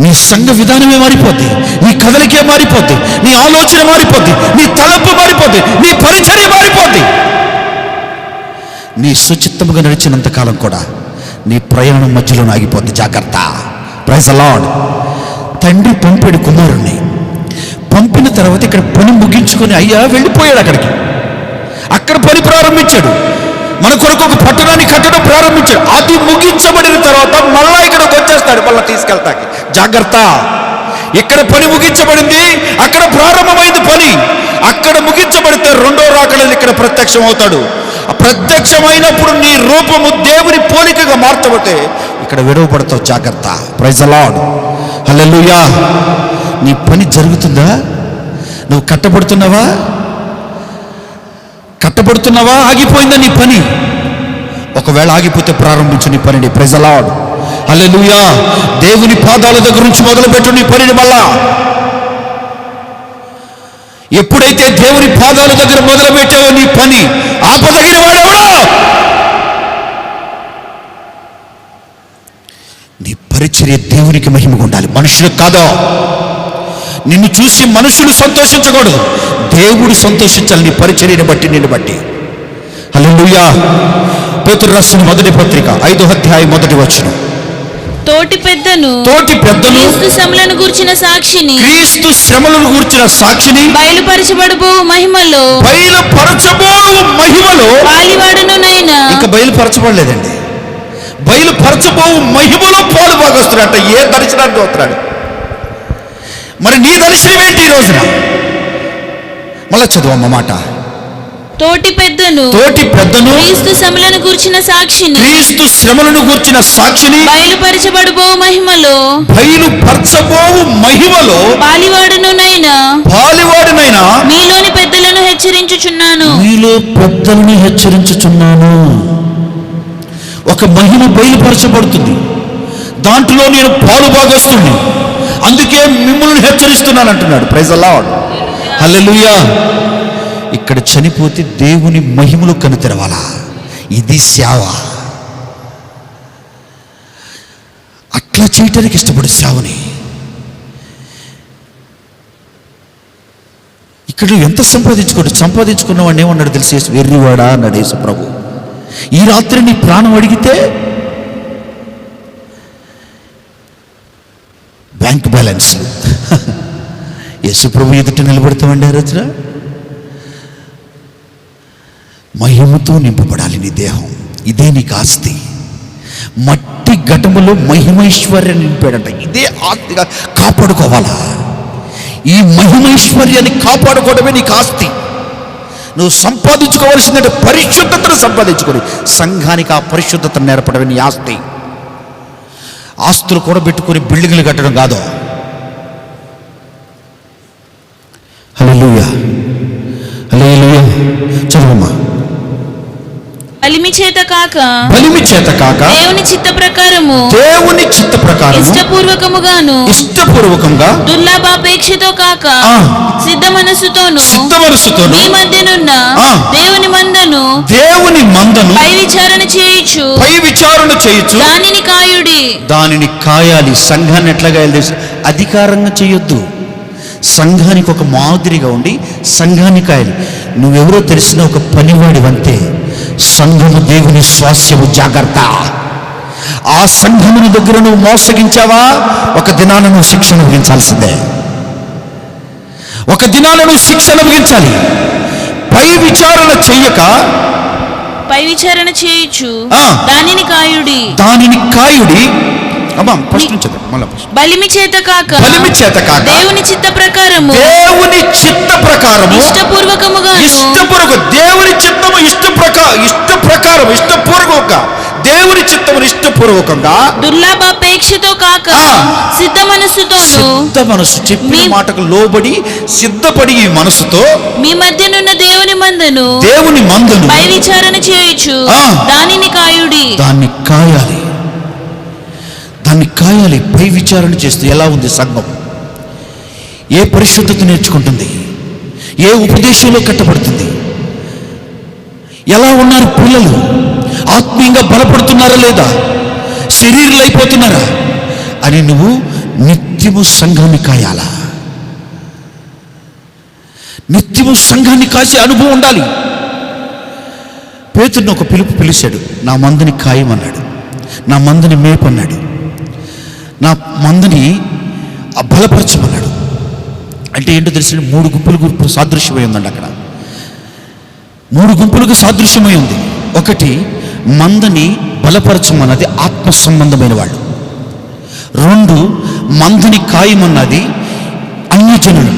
నీ సంఘ విధానమే మారిపోద్ది, నీ కదలికే మారిపోద్ది, నీ ఆలోచన మారిపోద్ది, నీ తలంపు మారిపోద్ది, నీ పరిచర్య మారిపోద్ది. నీ సుచిత్తముగా నడిచినంత కాలం కూడా నీ ప్రయాణం మధ్యలో ఆగిపోద్ది. జాగ్రత్త. Praise the lord. తండ్రి పంపాడు కుమారుణ్ణి. పంపిన తర్వాత ఇక్కడ పని ముగించుకొని అయ్యా వెళ్ళిపోయాడు అక్కడికి. అక్కడ పని ప్రారంభించాడు. మన కొరకు ఒక పట్టణాన్ని కట్టడం ప్రారంభించాడు. అది ముగించబడిన తర్వాత మళ్ళా ఇక్కడికి వచ్చేస్తాడు, మళ్ళీ తీసుకెళ్తాకి. జాగ్రత్త. ఇక్కడ పని ముగించబడింది, అక్కడ ప్రారంభమైంది పని. అక్కడ ముగించబడితే రెండో రాకడలు ఇక్కడ ప్రత్యక్షం అవుతాడు. ప్రత్యక్షమైనప్పుడు నీ రూపము దేవుని పోలికగా మార్చబడితే ఇక్కడ విడవబడతావు. జాగ్రత్త. Praise the lord. హల్లెలూయా. నీ పని జరుగుతుందా? నువ్వు కట్టబడుతున్నావా? ఆగిపోయిందా నీ పని? ఒకవేళ ఆగిపోతే ప్రారంభించు నీ పనిని. Praise the lord. హల్లెలూయా. దేవుని పాదాల దగ్గర నుంచి మొదలుపెట్టు నీ పనిని. మళ్ళా ఎప్పుడైతే దేవుని పాదాల దగ్గర మొదలుపెట్టావో నీ పని, ఆపదగిన వాడెవడో? నీ పరిచర్య దేవునికి మహిమగా ఉండాలి, మనుషులకు కాదో. నిన్ను చూసి మనుషులు సంతోషించకూడదు, దేవుడు సంతోషించాలి నీ పరిచర్యని బట్టి, నిన్ను బట్టి. హల్లెలూయా. పేతురు రాసిన మొదటి పత్రిక 5వ అధ్యాయం 1వ వచనం. తోటి పెద్దను క్రీస్తు శ్రమలను గూర్చిన సాక్షిని బయలుపరచబడబో మహిమలో పాలివాడునునైనా. ఇంకా బయలుపరచబడలేదండి. బయలుపరచబో మహిమలో పాలు భాగస్తున్నాడు. ఏ దర్శనానికి వస్తున్నాడు? మరి నీ దర్శనం ఏంటి ఈ రోజున? మళ్ళా చదువమ్మ మాట. తోటి పెద్దను క్రీస్తు శ్రమలను గూర్చిన సాక్షిని బయలుపరచబడబో మహిమలో పాలివాడునునైనా మీలోని పెద్దలను హెచ్చరించుచున్నాను. ఒక మహిమ బయలుపరచబడుతుంది, దాంట్లో నేను పాలు భాగస్తుని, అందుకే మిమ్మల్ని హెచ్చరిస్తున్నాను అంటున్నాడు. Praise the lord. హల్లెలూయా. ఇక్కడ చనిపోతే దేవుని మహిమలు కనుతెరవాలా. ఇది సేవ. అట్లా చేయటానికి ఇష్టపడే సేవని. ఇక్కడ ఎంత సంపాదించుకున్న వాడిని ఏమన్నాడు తెలిసి? వెర్రివాడా అన్నాడు యేసు ప్రభు. ఈ రాత్రి నీ ప్రాణం అడిగితే బ్యాంక్ బ్యాలెన్స్ యేసు ప్రభు ఎదుట నిలబడతామండి. ఆ రోజున మహిమతో నింపబడాలి నీ దేహం. ఇదే నీకు ఆస్తి. మట్టి ఘటములో మహిమైశ్వర్యాన్ని నింపాడంట. ఇదే ఆస్తిగా కాపాడుకోవాలా. ఈ మహిమైశ్వర్యాన్ని కాపాడుకోవడమే నీకు ఆస్తి. నువ్వు సంపాదించుకోవాల్సిందంటే పరిశుద్ధతను సంపాదించుకొని సంఘానికి ఆ పరిశుద్ధతను నేర్పడమే నీ ఆస్తి. ఆస్తులు కూడబెట్టుకొని బిల్డింగ్లు కట్టడం కాదు. హల్లెలూయా. హల్లెలూయా. చదువమ్మా. బలిమి చేత కాక దేవుని చిత్త ప్రకారము ఇష్టపూర్వకముగా దుర్లాభాపేక్షతో కాక సిద్ధ మనస్సుతోను మీ మధ్యనున్న దేవుని మందను పై విచారణ చేయుచు దానిని కాయాలి. సంఘాన్ని ఎట్లా గాయాలి తెలుసు? అధికారంగా చేయొద్దు. సంఘానికి ఒక మాదిరిగా ఉండి సంఘాన్ని కాయాలి. నువ్వెవరో తెలిసిన ఒక పనివాడివంతే. సంఘము దేవుని స్వాస్యము. జాగ్రత్త. ఆ సంఘముని దగ్గర నువ్వు మోసగించావా, ఒక దినాన నువ్వు శిక్ష అనుభవించాల్సిందే. ఒక దినాన నువ్వు శిక్ష అనుభవించాలి. పై విచారణ చేయుచు దానిని కాయుడి. బలిమి చేత కాక దేవుని చిత్త ప్రకారము ఇష్టపూర్వకముగా దేవుని చిత్తము ఇష్టపూర్వకంగా దేవుని చిత్తమును ఇష్టపూర్వకంగా దుర్లాభాపేక్షతో కాక సిద్ధ మనస్సు చెప్పిన మాటకు లోబడి సిద్ధపడి ఈ మనసుతో మీ మధ్యనున్న దేవుని మందను పై విచారణ చేయుచు దానిని కాయాలి. పై విచారణ చేస్తూ ఎలా ఉంది సంఘం? ఏ పరిశుద్ధత నేర్చుకుంటుంది? ఏ ఉపదేశంలో కట్టబడుతుంది? ఎలా ఉన్నారు పిల్లలు? ఆత్మీయంగా బలపడుతున్నారా లేదా? శరీరులు అయిపోతున్నారా అని నువ్వు నిత్యము సంఘాన్ని కాయాలా, నిత్యము సంఘాన్ని కాసే అనుభవం ఉండాలి. పేతురుని ఒక పిలిచాడు, నా మందని కాయమన్నాడు, నా మందని మేపన్నాడు, నా మందని బలపరచమన్నాడు. అంటే ఏంటో తెలిసిన 3 గుంపులకు సాదృశ్యమై ఉందండి. అక్కడ 3 గుంపులకు సాదృశ్యమై ఉంది. ఒకటి, మందని బలపరచమన్నది ఆత్మ సంబంధమైన వాళ్ళు. 2, మందని కాయమన్నది అన్యజనులు.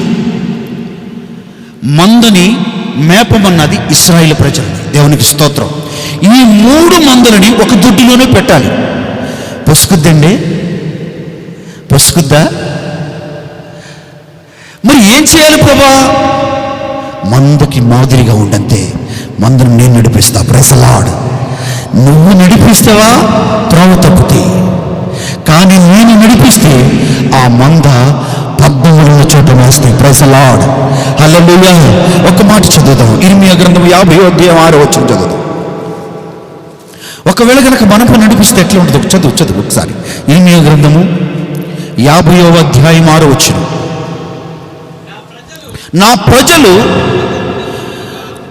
మందని మేపమన్నది ఇశ్రాయేలు ప్రజలు. దేవునికి స్తోత్రం. ఈ 3 మందలని ఒక దొడ్డిలోనే పెట్టాలి. పొసుకుద్దండి, పొసుకుద్దా? మరి ఏం చేయాలి ప్రభా? మందకి మాదిరిగా ఉండంతే, మందను నేను నడిపిస్తా. Praise the lord. నువ్వు నడిపిస్తావా త్రోవ తప్పుతే, కానీ నేను నడిపిస్తే ఆ మంద పద్మముల చోట వేస్తే. Praise the lord. హల్లెలూయా. ఒక మాట చదువుదాం. ఇర్మియా గ్రంథం 50వ అధ్యాయం 6వ వచనం చదువుదాం. ఒకవేళ కనుక మనకు నడిపిస్తే ఎట్లా ఉంటుంది? చదువు ఒకసారి. ఇర్మియా గ్రంథము 50వ అధ్యాయం 6వ వచనం. నా ప్రజలు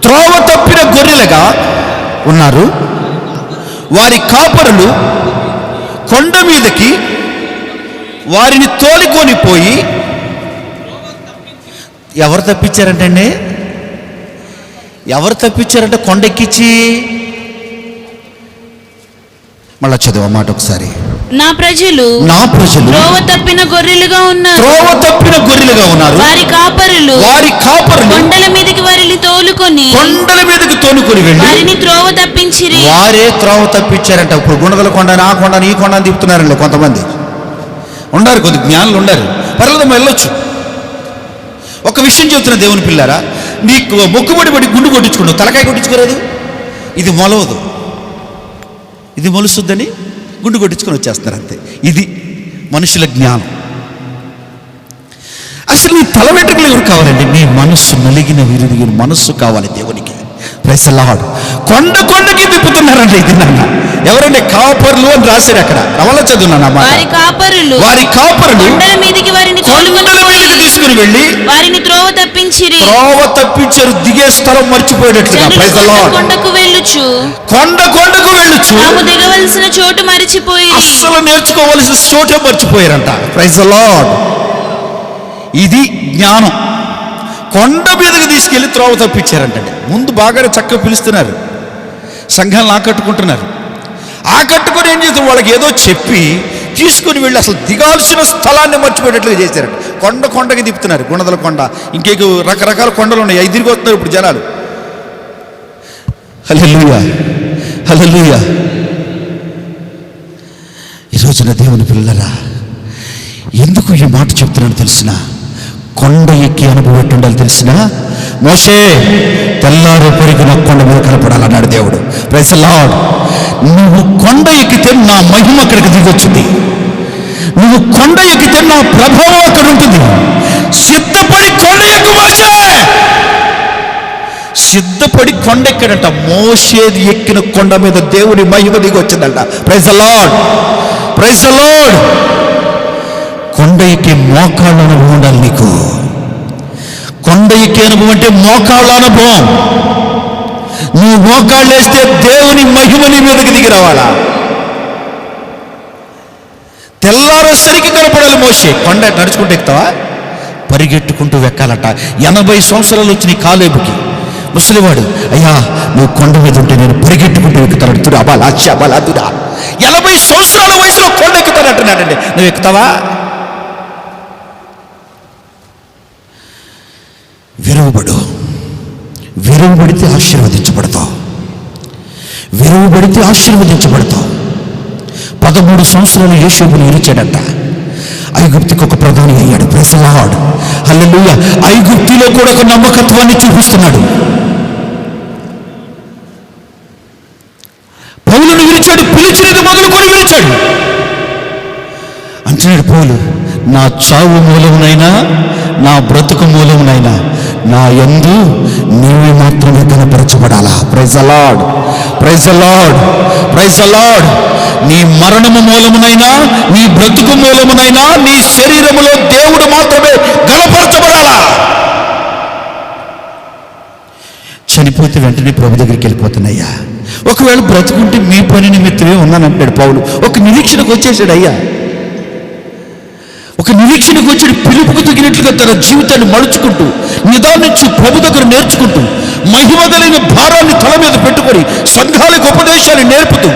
త్రోవ తప్పిన గొర్రెలుగా ఉన్నారు, వారి కాపరులు కొండ మీదకి వారిని తోలుకొని పోయి. ఎవరు తప్పించారంటండి? ఎవరు తప్పించారంటే కొండెక్కించి. మళ్ళా చదువు మాట ఒకసారి. నా ప్రజలు త్రోవ తప్పిన గొర్రెలుగా ఉన్నారు, వారి కాపరులు కొండల మీదకి వారిని తోలుకొని వెళ్ళి వారిని త్రోవ తప్పించిరి. వారే త్రోవ తప్పించారంట. ఇప్పుడు గుణదల కొండ, ఆ కొండ, ఈ కొండ అని తిప్పుతున్నారండి కొంతమంది. ఉండారు, కొద్ది జ్ఞానులు ఉండారు. పర్లేదు వెళ్ళొచ్చు. ఒక విషయం చెబుతున్న దేవుని పిల్లారా, నీకు మొక్కుబడి గుండు కొట్టించుకున్నావు, తలకాయ కొట్టించుకోలేదు. ఇది మొలవదు, ఇది మొలుస్తుందని గుండు కొట్టించుకొని వచ్చేస్తారు అంతే. ఇది మనుషుల జ్ఞానం. అసలు నీ తల వెంట్రుకలు ఎవరు కావాలండి? నీ మనస్సు నలిగిన విరిగిన మనస్సు కావాలి దేవునికి. Praise the lord. కొండకి తిప్పుతున్నారండి. ఇది నాన్న ఎవరండి? కాపరులు అని రాశారు అక్కడ. రవల చదువున్నాను. వారి కాపరులు కొండల మీదకి వారిని తీసుకుని వెళ్ళి వారిని త్రోవ తప్పించిరి. తప్పించారు. దిగే స్థలం మర్చిపోయేటట్లుగా. Praise the lord. కొండకు వెళ్ళుచు తాము దిగవలసిన చోటు మర్చిపోయి, అస్సలు నేర్చుకోవలసిన చోటే మర్చిపోయారంట. Praise the lord. ఇది జ్ఞానం. కొండ మీదకి తీసుకెళ్లి త్రోవ తప్పించారంటే ముందు బాగానే చక్కగా పిలుస్తున్నారు, సంఘాలను ఆకట్టుకుంటున్నారు. ఆకట్టుకొని ఏం చేస్తారు? వాళ్ళకి ఏదో చెప్పి తీసుకుని వెళ్ళి అసలు దిగాల్సిన స్థలాన్ని మర్చిపోయేటట్లుగా చేశారంట. కొండకి తిప్పుతున్నారు. గుణదల కొండ, ఇంకేక రకరకాల కొండలు ఉన్నాయి. అవి తిరిగి వస్తున్నారు ఇప్పుడు జనాలు. హల్లెలూయా, హల్లెలూయా. ఈరోజున దేవుని పిల్లరా, ఎందుకు ఈ మాట చెప్తున్నాను తెలిసిన? కొండ ఎక్కి అనుభవం ఎట్టుండాలి తెలిసిన? మోషే తెల్లారు పెరిగి నా కొండ మీద కనపడాలన్నాడు దేవుడు. Praise the lord. నువ్వు కొండ ఎక్కితే నా మహిమ అక్కడికి దిగొచ్చుంది. నువ్వు కొండ ఎక్కితే నా ప్రభావం అక్కడ ఉంటుంది. సిద్ధపడి కొండ ఎక్కు మోషే. సిద్ధపడి కొండ ఎక్కడంట. మోషే ఎక్కిన కొండ మీద దేవుని మహిమ దిగి వచ్చిందంట. Praise the lord, praise the lord. కొండ ఎక్కే మోకాళ్ళ అనుభవం ఉండాలి నీకు. కొండ ఎక్కే అనుభవం అంటే మోకాళ్ళ అనుభవం. నువ్వు మోకాళ్ళు వేస్తే దేవుని మహిమ నీ మీదకి దిగి రావాలా. తెల్లారేసరికి కనపడాలి మోషే. కొండ నడుచుకుంటూ ఎక్కుతావా? పరిగెట్టుకుంటూ ఎక్కాలట. 80 సంవత్సరాలు వచ్చినాయి కాలేబుకి. ముసలివాడు, అయ్యా నువ్వు కొండ మీద ఉంటే నేను పరిగెట్టుకుంటూ ఎక్కుతాడు. తుడు అబాలా అబాలా తుడా. 80 సంవత్సరాల వయసులో కొండ ఎక్కుతానంటున్నాడండి. నువ్వు ఎక్కుతావా? విరువబడితే ఆశీర్వదించబడతావు. 13 సంవత్సరాలు యోసేపును ఇరిచాడంట. ఐగుప్తికి ఒక ప్రధాని అయ్యాడు. ప్రైజ్ ది లార్డ్, హల్లెలూయా. ఐగుప్తిలో కూడా ఒక నమ్మకత్వాన్ని చూపిస్తున్నాడు. పౌలును విరిచాడు, పిలిచినది మొదలుకొని విరిచాడు. అంటున్నాడు పౌలు, నా చావు మూలమునైనా నా బ్రతుకు మూలమునైనా నా యందు నీవే మాత్రమే కనపరచబడాలా. Praise the lord, praise the lord, praise the lord. నీ మరణము మూలమునైనా, నీ బ్రతుకు మూలమునైనా, నీ శరీరములో దేవుడు మాత్రమే కనపరచబడాలా. చనిపోతే వెంటనే ప్రభు దగ్గరికి వెళ్ళిపోతున్నాయ్యా. ఒకవేళ బ్రతుకుంటే మీ పని నిమిత్తమే ఉన్నానంటాడు పౌలు. ఒక నిరీక్షణకు వచ్చేసాడు అయ్యా. ఒక నిరీక్షణకు వచ్చి పిలుపుకు తగినట్లుగా తన జీవితాన్ని మలుచుకుంటూ, నిదానించు ప్రభు దగ్గర నేర్చుకుంటూ, మహిమ కలిగిన భారాన్ని తల మీద పెట్టుకొని సంఘాలకు ఉపదేశాన్ని నేర్పుతూ,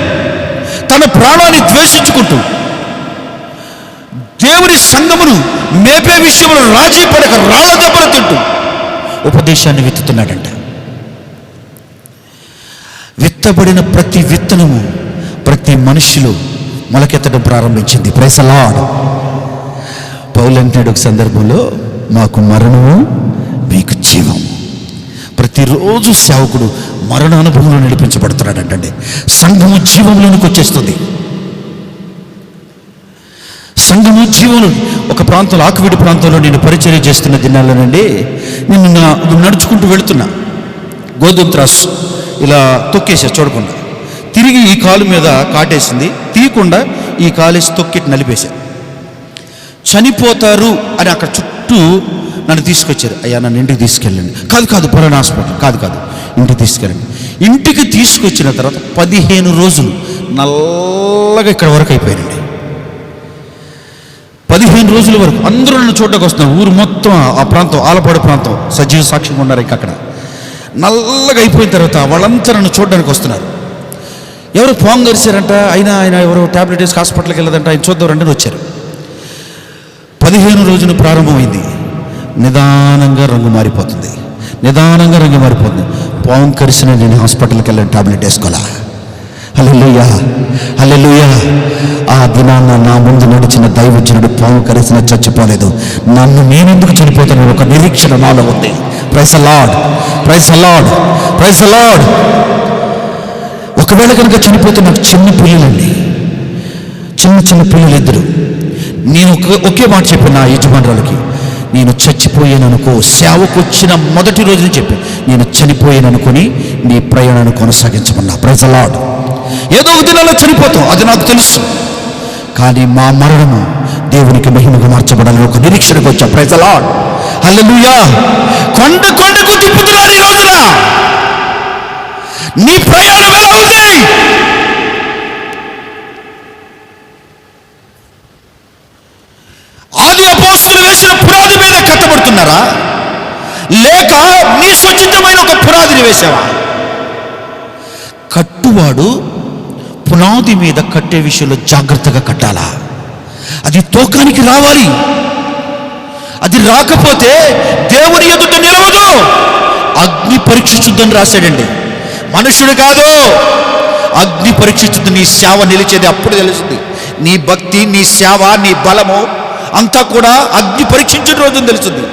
తన ప్రాణాన్ని ద్వేషించుకుంటూ, దేవుని సంఘమును మేపే విషయంలో రాజీ పడక రాళ్ళ దెబ్బలు తింటూ ఉపదేశాన్ని విత్తుతున్నాడంట. విత్తబడిన ప్రతి విత్తనము ప్రతి మనిషిలో మొలకెత్తడం ప్రారంభించింది. Praise the lord. పౌలు అంటాడు ఒక సందర్భంలో, మాకు మరణము మీకు జీవం. ప్రతిరోజు సేవకుడు మరణ అనుభవంలో నడిపించబడుతున్నాడు అంటండి. సంఘము జీవంలోనికి వచ్చేస్తుంది. సంఘము జీవంలో. ఒక ప్రాంతంలో, ఆకువీడి ప్రాంతంలో నేను పరిచర్య చేస్తున్న దినాల్లోనండి, నేను నడుచుకుంటూ వెళుతున్నా. గోధుమ త్రాసు ఇలా తొక్కేసా చూడకుండా. తిరిగి ఈ కాలు మీద కాటేసింది, తీయకుండా ఈ కాలేసి తొక్కి నలిపేశా. చనిపోతారు అని అక్కడ చుట్టూ నన్ను తీసుకొచ్చారు. అయ్యా నన్ను ఇంటికి తీసుకెళ్ళండి. కాదు పలానా హాస్పిటల్ కాదు, ఇంటికి తీసుకెళ్ళండి. ఇంటికి తీసుకొచ్చిన తర్వాత 15 రోజులు నల్లగా ఇక్కడ వరకు అయిపోయానండి. 15 రోజుల వరకు అందరూ నన్ను చూడడానికి వస్తున్నారు. ఊరు మొత్తం, ఆ ప్రాంతం ఆలపాడు ప్రాంతం సజీవ సాక్ష్యంగా ఉన్నారు. ఇంకా అక్కడ నల్లగా అయిపోయిన తర్వాత వాళ్ళంతా నన్ను చూడడానికి వస్తున్నారు. ఎవరు ఫోన్ గరిచారంట, ఆయన ఎవరో ట్యాబ్లెట్ వేసి హాస్పిటల్కి వెళ్ళదంట, ఆయన చూద్దాం రండి వచ్చారు. 15 రోజులు ప్రారంభమైంది. నిదానంగా రంగు మారిపోతుంది, నిదానంగా రంగు మారిపోతుంది. పాము కరిసిన నేను హాస్పిటల్కి వెళ్ళాను, ట్యాబ్లెట్ వేసుకోవాలా. హల్లెలూయా, హల్లెలూయా. ఆ దినాన్న నా ముందు నడిచిన దైవజనుడు పాము కరిసిన చచ్చిపోలేదు. నన్ను నేనెందుకు చనిపోతాను ఒక నిరీక్షణ నాలో ఉంది. Praise the lord, praise the lord, praise the lord. ఒకవేళ కనుక చనిపోతే నాకు చిన్న పిల్లలండి, చిన్న పిల్లలు ఇద్దరు. నేను ఒకే మాట చెప్పాను నా యజమానురాలకి, నేను చచ్చిపోయాననుకో, సేవకు వచ్చిన మొదటి రోజున చెప్పాను, నేను చనిపోయాననుకొని నీ ప్రయాణాన్ని కొనసాగించమన్నా. Praise the lord. ఏదో ఒక దినాల్లో చనిపోతాం, అది నాకు తెలుసు. కానీ మా మరణము దేవునికి మహిమగా మార్చబడాలని ఒక నిరీక్షణకు వచ్చా. ప్రైజ్ ద లార్డ్, హల్లెలూయా. కొండకు తిప్పుతున్నారు ఈ రోజున. నీ ప్రయాణం ఎలా ఉంది? ఆది అపోస్తలులు వేసిన పునాది మీద కట్టబడుతున్నారా, లేక నీ సొంతమైన ఒక పునాదిని వేసావా? కట్టువాడు పునాది మీద కట్టే విషయంలో జాగ్రత్తగా కట్టాలా. అది తూకానికి రావాలి. అది రాకపోతే దేవుని ఎదుట నిలవదు. అగ్ని పరీక్షించుద్దని రాశాడండి. మనుషుడు కాదు, అగ్ని పరీక్షించుద్ది. నీ సేవ నిలిచేది అప్పుడు తెలుస్తుంది. నీ భక్తి, నీ సేవ, నీ బలము అంతా కూడా అగ్ని పరీక్షించిన రోజున తెలుస్తుంది.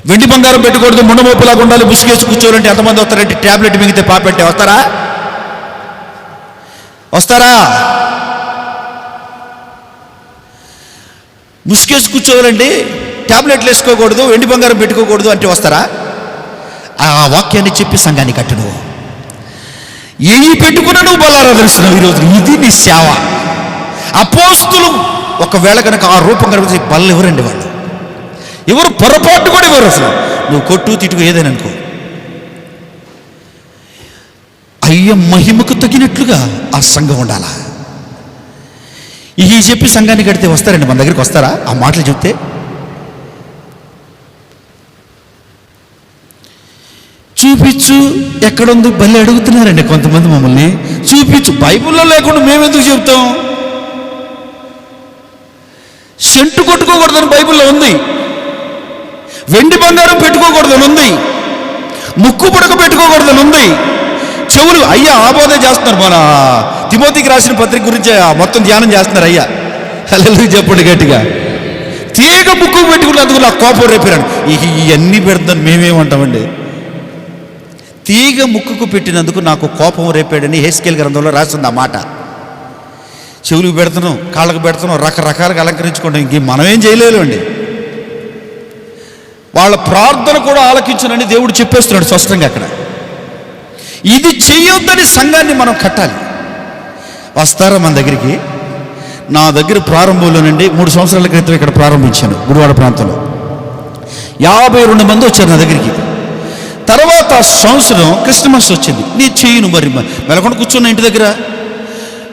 వెండి బంగారం పెట్టకూడదు, ముండమోపులాగా ఉండాలి, ముసుగేసి కూర్చోవాలంటే ఎంతమంది వస్తారంటే ట్యాబ్లెట్ మిగితే పాపెట్టే వస్తారా? ముసుగేసి కూర్చోవాలండి, ట్యాబ్లెట్లు వేసుకోకూడదు, వెండి బంగారం పెట్టుకోకూడదు అంటే వస్తారా? ఆ వాక్యాన్ని చెప్పి సంఘాన్ని కట్టు. నువ్వు ఏవి పెట్టుకున్నా నువ్వు బలారా తెలుస్తున్నావు ఈరోజు. ఇది నీ సేవ. అపోస్తులు ఒకవేళ కనుక ఆ రూపం కనిపిస్తే బల్ల ఎవరండి వాళ్ళు? ఎవరు పొరపాటు కూడా ఎవరు? అసలు నువ్వు కొట్టు తిట్టుకు ఏదైనా అనుకో, అయ్య మహిమకు తగినట్లుగా ఆ సంఘం ఉండాలా. ఈ చెప్పి సంఘాన్ని కడితే వస్తారండి, మన దగ్గరికి వస్తారా? ఆ మాటలు చెప్తే చూపించు ఎక్కడుంది బల్లి అడుగుతున్నారండి కొంతమంది మమ్మల్ని. చూపించు. బైబిల్లో లేకుండా మేమెందుకు చెప్తాం? సెంటు కొట్టుకోకూడదని బైబిల్లో ఉంది, వెండి బంగారం పెట్టుకోకూడదని ఉంది, ముక్కు పుడక పెట్టుకోకూడదని ఉంది, చెవులు అయ్యా ఆబోధ చేస్తున్నారు. మన తిమోతికి రాసిన పత్రిక గురించి మొత్తం ధ్యానం చేస్తున్నారు అయ్యా. హల్లెలూయా చెప్పండి గట్టిగా. తీగ ముక్కు పెట్టుకున్నందుకు నా కోపం రేపాను. ఇవన్నీ పెడుతున్నాను మేమేమంటామండి? తీగ ముక్కుకు పెట్టినందుకు నాకు కోపం రేపాడని హెస్కేల్ గ్రంథంలో రాస్తుంది ఆ మాట. చెవులకు పెడుతున్నాం, కాళ్ళకు పెడుతున్నాం, రకరకాలుగా అలంకరించుకుంటాం. ఇంక మనం ఏం చేయలేము అండి. వాళ్ళ ప్రార్థన కూడా ఆలకించనని దేవుడు చెప్పేస్తున్నాడు స్పష్టంగా అక్కడ. ఇది చేయొద్దని సంఘాన్ని మనం కట్టాలి. వస్తారా మన దగ్గరికి? నా దగ్గర ప్రారంభంలోనండి 3 సంవత్సరాల క్రితం ఇక్కడ ప్రారంభించాను గుడివాడ ప్రాంతంలో. 52 మంది వచ్చారు నా దగ్గరికి. తర్వాత సంవత్సరం క్రిస్మస్ వచ్చింది. నేను చేయను మరి మెలకుండా కూర్చున్న ఇంటి దగ్గర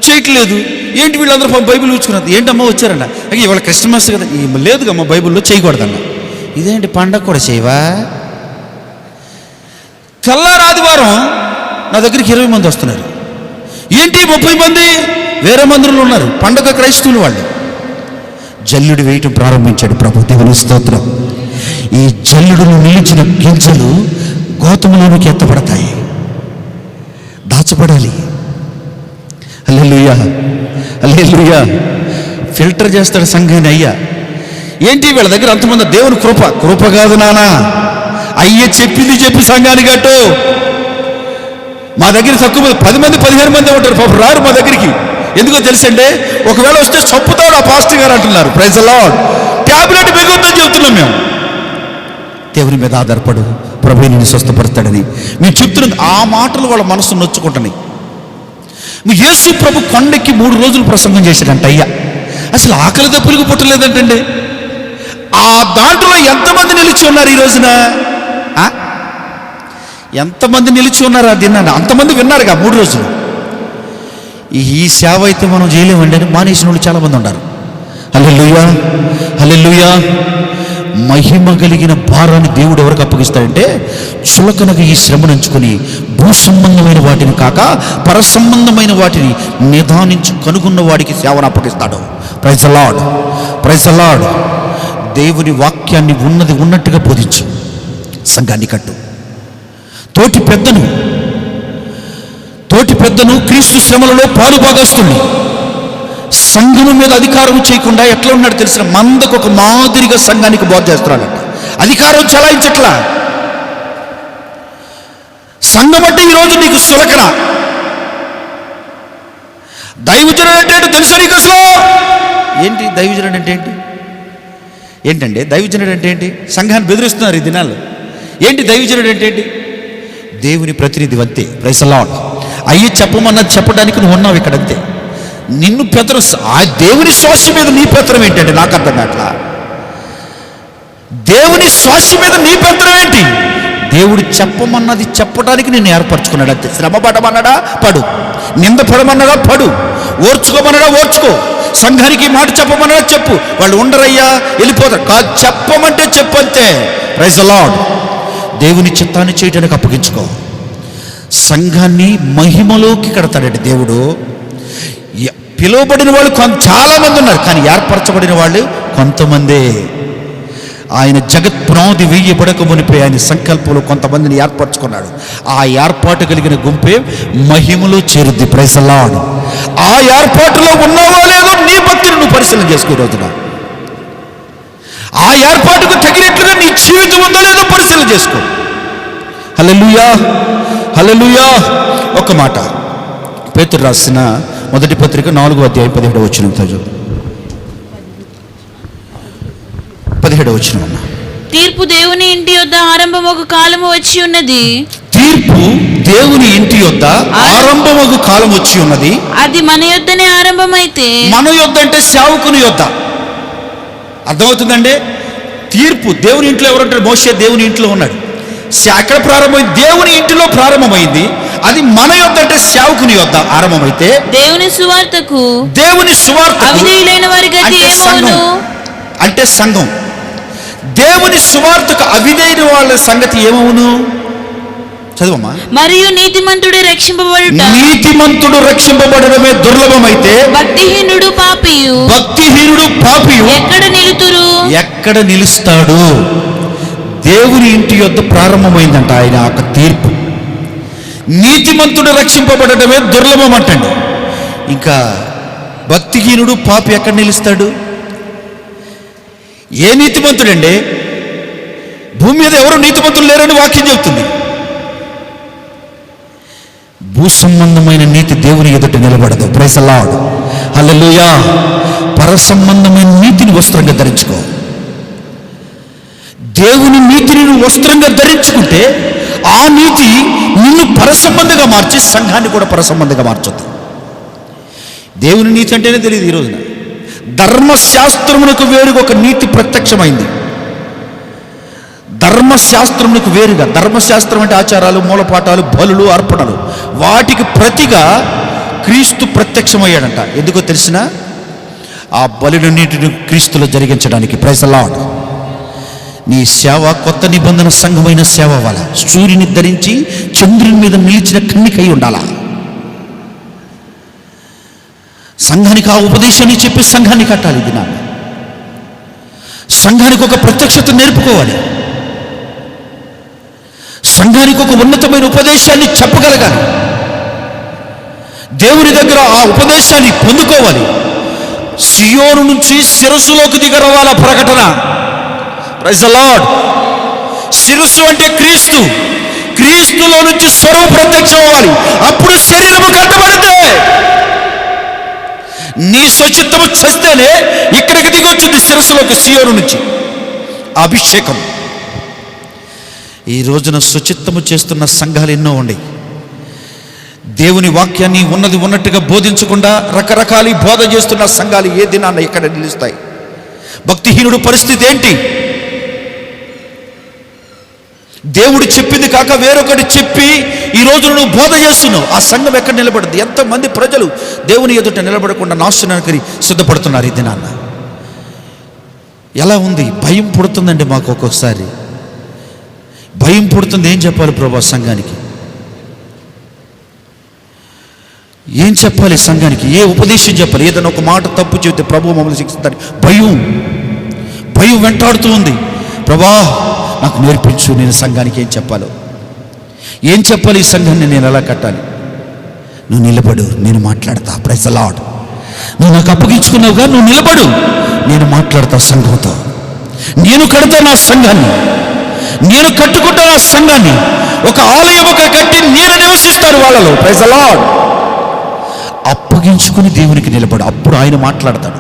చేయట్లేదు. ఏంటి వీళ్ళందరూ బైబిల్ కూర్చున్నారు. ఏంటమ్మా వచ్చారన్న? ఇవాళ క్రిస్మస్ కదా. లేదుగమ్మా బైబిల్లో చేయకూడదన్న. ఇదేంటి పండగ కూడా చేయవా? తెల్లారి ఆదివారం నా దగ్గరికి 20 మంది వస్తున్నారు. ఏంటి 30 మంది వేరే మందిరంలో ఉన్నారు, పండగ క్రైస్తవులు వాళ్ళు. జల్లుడు వేయటం ప్రారంభించాడు ప్రభు. దేవుని స్తోత్రం. ఈ జల్లుడును నిలిచిన గింజలు గోతములోనికి ఎత్తబడతాయి, దాచబడాలి. హల్లెలూయా, హల్లెలూయా. ఫిల్టర్ చేస్తాడు సంఘాన్ని. అయ్యా ఏంటి వీళ్ళ దగ్గర అంతమంది? దేవుని కృప. కృప కాదు నానా, అయ్య చెప్పింది చెప్పి సంఘాన్ని కట్టు. మా దగ్గర తక్కువ మంది, 10 మంది 15 మంది ఉంటారు పాపం, రారు మా దగ్గరికి. ఎందుకో తెలుసండి, ఒకవేళ వస్తే చొప్పుతాడు ఆ పాస్టర్ గారు అంటున్నారు. Praise the lord. ట్యాబ్లెట్ మిగులుతుందని చెప్తున్నాం మేము. దేవుని మీద ఆధారపడు, ప్రభువు నిన్ను స్వస్థపడతాడని మేము చెప్తున్నాం. ఆ మాటలు వాళ్ళ మనసు నొచ్చుకుంటున్నాయి. యేసు ప్రభు కొండకి 3 రోజులు ప్రసంగం చేశాడంట. అయ్యా అసలు ఆకలి దప్పులకు పుట్టలేదంటండి. ఆ దాంట్లో ఎంతమంది నిలిచి ఉన్నారు ఈ రోజున? ఎంతమంది నిలిచి ఉన్నారు? ఆ దినాన్ని అంతమంది విన్నారుగా 3 రోజులు. ఈ సేవ అయితే మనం చేయలేమండి అని మానేసిన వాళ్ళు చాలామంది ఉన్నారు. హల్లెలూయా, హల్లెలూయా. మహిమ కలిగిన భారాన్ని దేవుడు ఎవరికి అప్పగిస్తాడంటే, చులకనగా ఈ శ్రమను ఎంచుకొని భూ సంబంధమైన వాటిని కాక పర సంబంధమైన వాటిని నిదానించి కనుగొన్న వాడికి సేవను అప్పగిస్తాడు. Praise the lord, praise the lord. దేవుని వాక్యాన్ని ఉన్నది ఉన్నట్టుగా బోధించు, సంఘాన్ని కట్టు. తోటి పెద్దను క్రీస్తు శ్రమలలో పాలు భాగస్తుంది. సంఘము మీద అధికారం చేయకుండా ఎట్లా ఉన్నాడు తెలిసిన? మందకు ఒక మాదిరిగా సంఘానికి బోధ చేస్తున్నాడంట. అధికారం చలాయించట్లా. సంఘం అంటే ఈరోజు నీకు సులకన. దైవజనుడు అంటే తెలుసా నీకు అసలు? ఏంటి దైవజనుడు అంటే ఏంటి? ఏంటండి దైవజనుడు అంటే ఏంటి? సంఘాన్ని బెదిరిస్తున్నారు ఈ దినాల్లో. ఏంటి దైవజనుడు అంటే ఏంటి? దేవుని ప్రతినిధి అంతే. Praise the lord. అయ్యి చెప్పమన్నది చెప్పడానికి నువ్వు ఉన్నావు ఇక్కడ అంతే. నిన్ను పెత్తనం, ఆ దేవుని శ్వాస మీద నీ పెత్తనం ఏంటంటే నాకు అర్థం కావట్లా. దేవుని శ్వాస మీద నీ పెత్తనం ఏంటి? దేవుడు చెప్పమన్నది చెప్పడానికి నేను ఏర్పరచుకున్నాడు అంతే. శ్రమ పడమన్నాడా పడు, నింద పడమన్నాడా పడు, ఓర్చుకోమన్నాడా ఓర్చుకో, సంఘానికి మాట చెప్పమన్నాడా చెప్పు. వాళ్ళు ఉండరయ్యా వెళ్ళిపోతారు కాదు, చెప్పమంటే చెప్పు అంతే. Praise the lord. దేవుని చిత్తాన్ని చేయడానికి అప్పగించుకో. సంఘాన్ని మహిమలోకి కడతాడండి దేవుడు. పిలువబడిన వాళ్ళు చాలామంది ఉన్నారు, కానీ ఏర్పరచబడిన వాళ్ళు కొంతమందే. ఆయన జగత్ పునాది వేయబడక మునిపే ఆయన సంకల్పంలో కొంతమందిని ఏర్పరచుకున్నాడు. ఆ ఏర్పాటు కలిగిన గుంపే మహిమలో చేరుద్ది. Praise the lord. ఆ ఏర్పాటులో ఉన్నావో లేదో నీ భక్తిని నువ్వు పరిశీలన చేసుకో ఈ రోజున. ఆ ఏర్పాటుకు తగినట్లుగా నీ జీవితం ఉందో లేదో పరిశీలన చేసుకో. హల్లెలూయా, హల్లెలూయా. ఒక మాట పేతురు రాసిన మొదటి పత్రిక 4వ అధ్యాయం 17వ వచనం చదువు. 17వ వచనం అన్న. తీర్పు దేవుని ఇంటి యొద్ద ఆరంభమగు కాలము వచ్చి ఉన్నది. తీర్పు దేవుని ఇంటి యొద్ద ఆరంభమగు కాలం వచ్చి ఉన్నది. అది మన యొద్దనే ఆరంభమైతే, మన యొద్ద అంటే సేవకుని యొద్ద. అర్థమవుతుందండి? తీర్పు దేవుని ఇంట్లో ఎవరంటారు? మోషే దేవుని ఇంట్లో ఉన్నాడు. అక్కడ ప్రారంభమైంది, దేవుని ఇంటిలో ప్రారంభమైంది. అది మన యొద్ద అంటే సేవకుని యొద్ద ఆరంభమైతే, దేవుని సువార్తకు అవిధేయులైన వారి గతి ఏమవును? అంటే సంఘం. దేవుని సువార్తకు అవిధేయుల వాళ్ళ సంగతి ఏమవును? చదువమ్మా. మరియు నీతిమంతుడు రక్షింపబడడమే దుర్లభమైతే, భక్తిహీనుడు పాపియు ఎక్కడ నిలుస్తాడు? దేవుని ఇంటి యొద్ద ప్రారంభమైందంట ఆయన ఒక తీర్పు. నీతిమంతుడు రక్షింపబడటమే దుర్లభం అంటండి. ఇంకా భక్తిహీనుడు పాపి ఎక్కడ నిలుస్తాడు? ఏ నీతిమంతుడండి? భూమి మీద ఎవరు నీతిమంతులు లేరని వాక్యం చెబుతుంది. భూ సంబంధమైన నీతి దేవుని ఎదుట నిలబడదు. ప్రైజ్ ది లార్డ్, హల్లెలూయా. పర సంబంధమైన నీతిని వస్త్రంగా ధరించుకో. దేవుని నీతిని నువ్వు వస్త్రంగా ధరించుకుంటే ఆ నీతి నిన్ను పరసంబంధిగా మార్చి సంఘాన్ని కూడా పరసంబంధిగా మార్చుద్ది. దేవుని నీతి అంటేనే తెలియదు ఈ రోజున. ధర్మశాస్త్రమునకు వేరుగా ఒక నీతి ప్రత్యక్షమైంది. ధర్మశాస్త్రమునకు వేరుగా, ధర్మశాస్త్రం అంటే ఆచారాలు, మూలపాఠాలు, బలులు, అర్పణలు, వాటికి ప్రతిగా క్రీస్తు ప్రత్యక్షమయ్యాడంట. ఎందుకో తెలిసిన ఆ బలులన్నిటిని క్రీస్తులో జరిగించడానికి. Praise the lord. నీ సేవ కొత్త నిబంధన సంఘమైన సేవ వల్ల సూర్యుని ధరించి చంద్రుని మీద నిలిచిన కన్నికై ఉండాలా. సంఘానికి ఆ ఉపదేశాన్ని చెప్పి సంఘాన్ని కట్టాలి. ఇది నాకు సంఘానికి ఒక ప్రత్యక్షత నేర్పుకోవాలి. సంఘానికి ఒక ఉన్నతమైన ఉపదేశాన్ని చెప్పగలగాలి. దేవుని దగ్గర ఆ ఉపదేశాన్ని పొందుకోవాలి. సియోను నుంచి శిరస్సులోకి దిగరవాల ప్రకటన. Praise the lord. శిరస్సు అంటే క్రీస్తు. క్రీస్తులో నుంచి స్వరం ప్రత్యక్షం అవ్వాలి. అప్పుడు శరీరము కట్టబడితే నీ స్వచిత్తము చేస్తేనే ఇక్కడికి దిగి వచ్చింది శిరస్సులోకి, సియోను నుంచి అభిషేకం. ఈ రోజున స్వచిత్తము చేస్తున్న సంఘాలు ఎన్నో ఉన్నాయి. దేవుని వాక్యాన్ని ఉన్నది ఉన్నట్టుగా బోధించకుండా రకరకాల బోధ చేస్తున్న సంఘాలు ఏ దినాన్న ఇక్కడ నిలుస్తాయి? భక్తిహీనుడు పరిస్థితి ఏంటి? దేవుడు చెప్పింది కాక వేరొకటి చెప్పి ఈ రోజు నువ్వు బోధ చేస్తున్నావు. ఆ సంఘం ఎక్కడ నిలబడుతుంది? ఎంతమంది ప్రజలు దేవుని ఎదుట నిలబడకుండా నాశనానికి సిద్ధపడుతున్నారు ఈ దినాన్న. ఎలా ఉంది? భయం పుడుతుందండి మాకు. ఒక్కొక్కసారి భయం పుడుతుంది. ఏం చెప్పాలి ప్రభా సంఘానికి? ఏం చెప్పాలి సంఘానికి? ఏ ఉపదేశం చెప్పాలి? ఏదైనా ఒక మాట తప్పు చెబితే ప్రభు మమ్మల్ని శిక్షిస్తాడు. భయం వెంటాడుతూ ఉంది. ప్రభా నాకు నేర్పించు, నేను సంఘానికి ఏం చెప్పాలో, ఏం చెప్పాలి? ఈ సంఘాన్ని నేను ఎలా కట్టాలి? నువ్వు నిలబడు, నేను మాట్లాడతా. Praise the lord. నువ్వు నాకు అప్పగించుకున్నావుగా, నువ్వు నిలబడు, నేను మాట్లాడతా సంఘంతో. నేను కడతా నా సంఘాన్ని, నేను కట్టుకుంటా నా సంఘాన్ని. ఒక ఆలయముగా కట్టి నేను నివసిస్తాను వాళ్ళలో. Praise the lord. అప్పగించుకుని దేవునికి నిలబడు, అప్పుడు ఆయన మాట్లాడతాడు.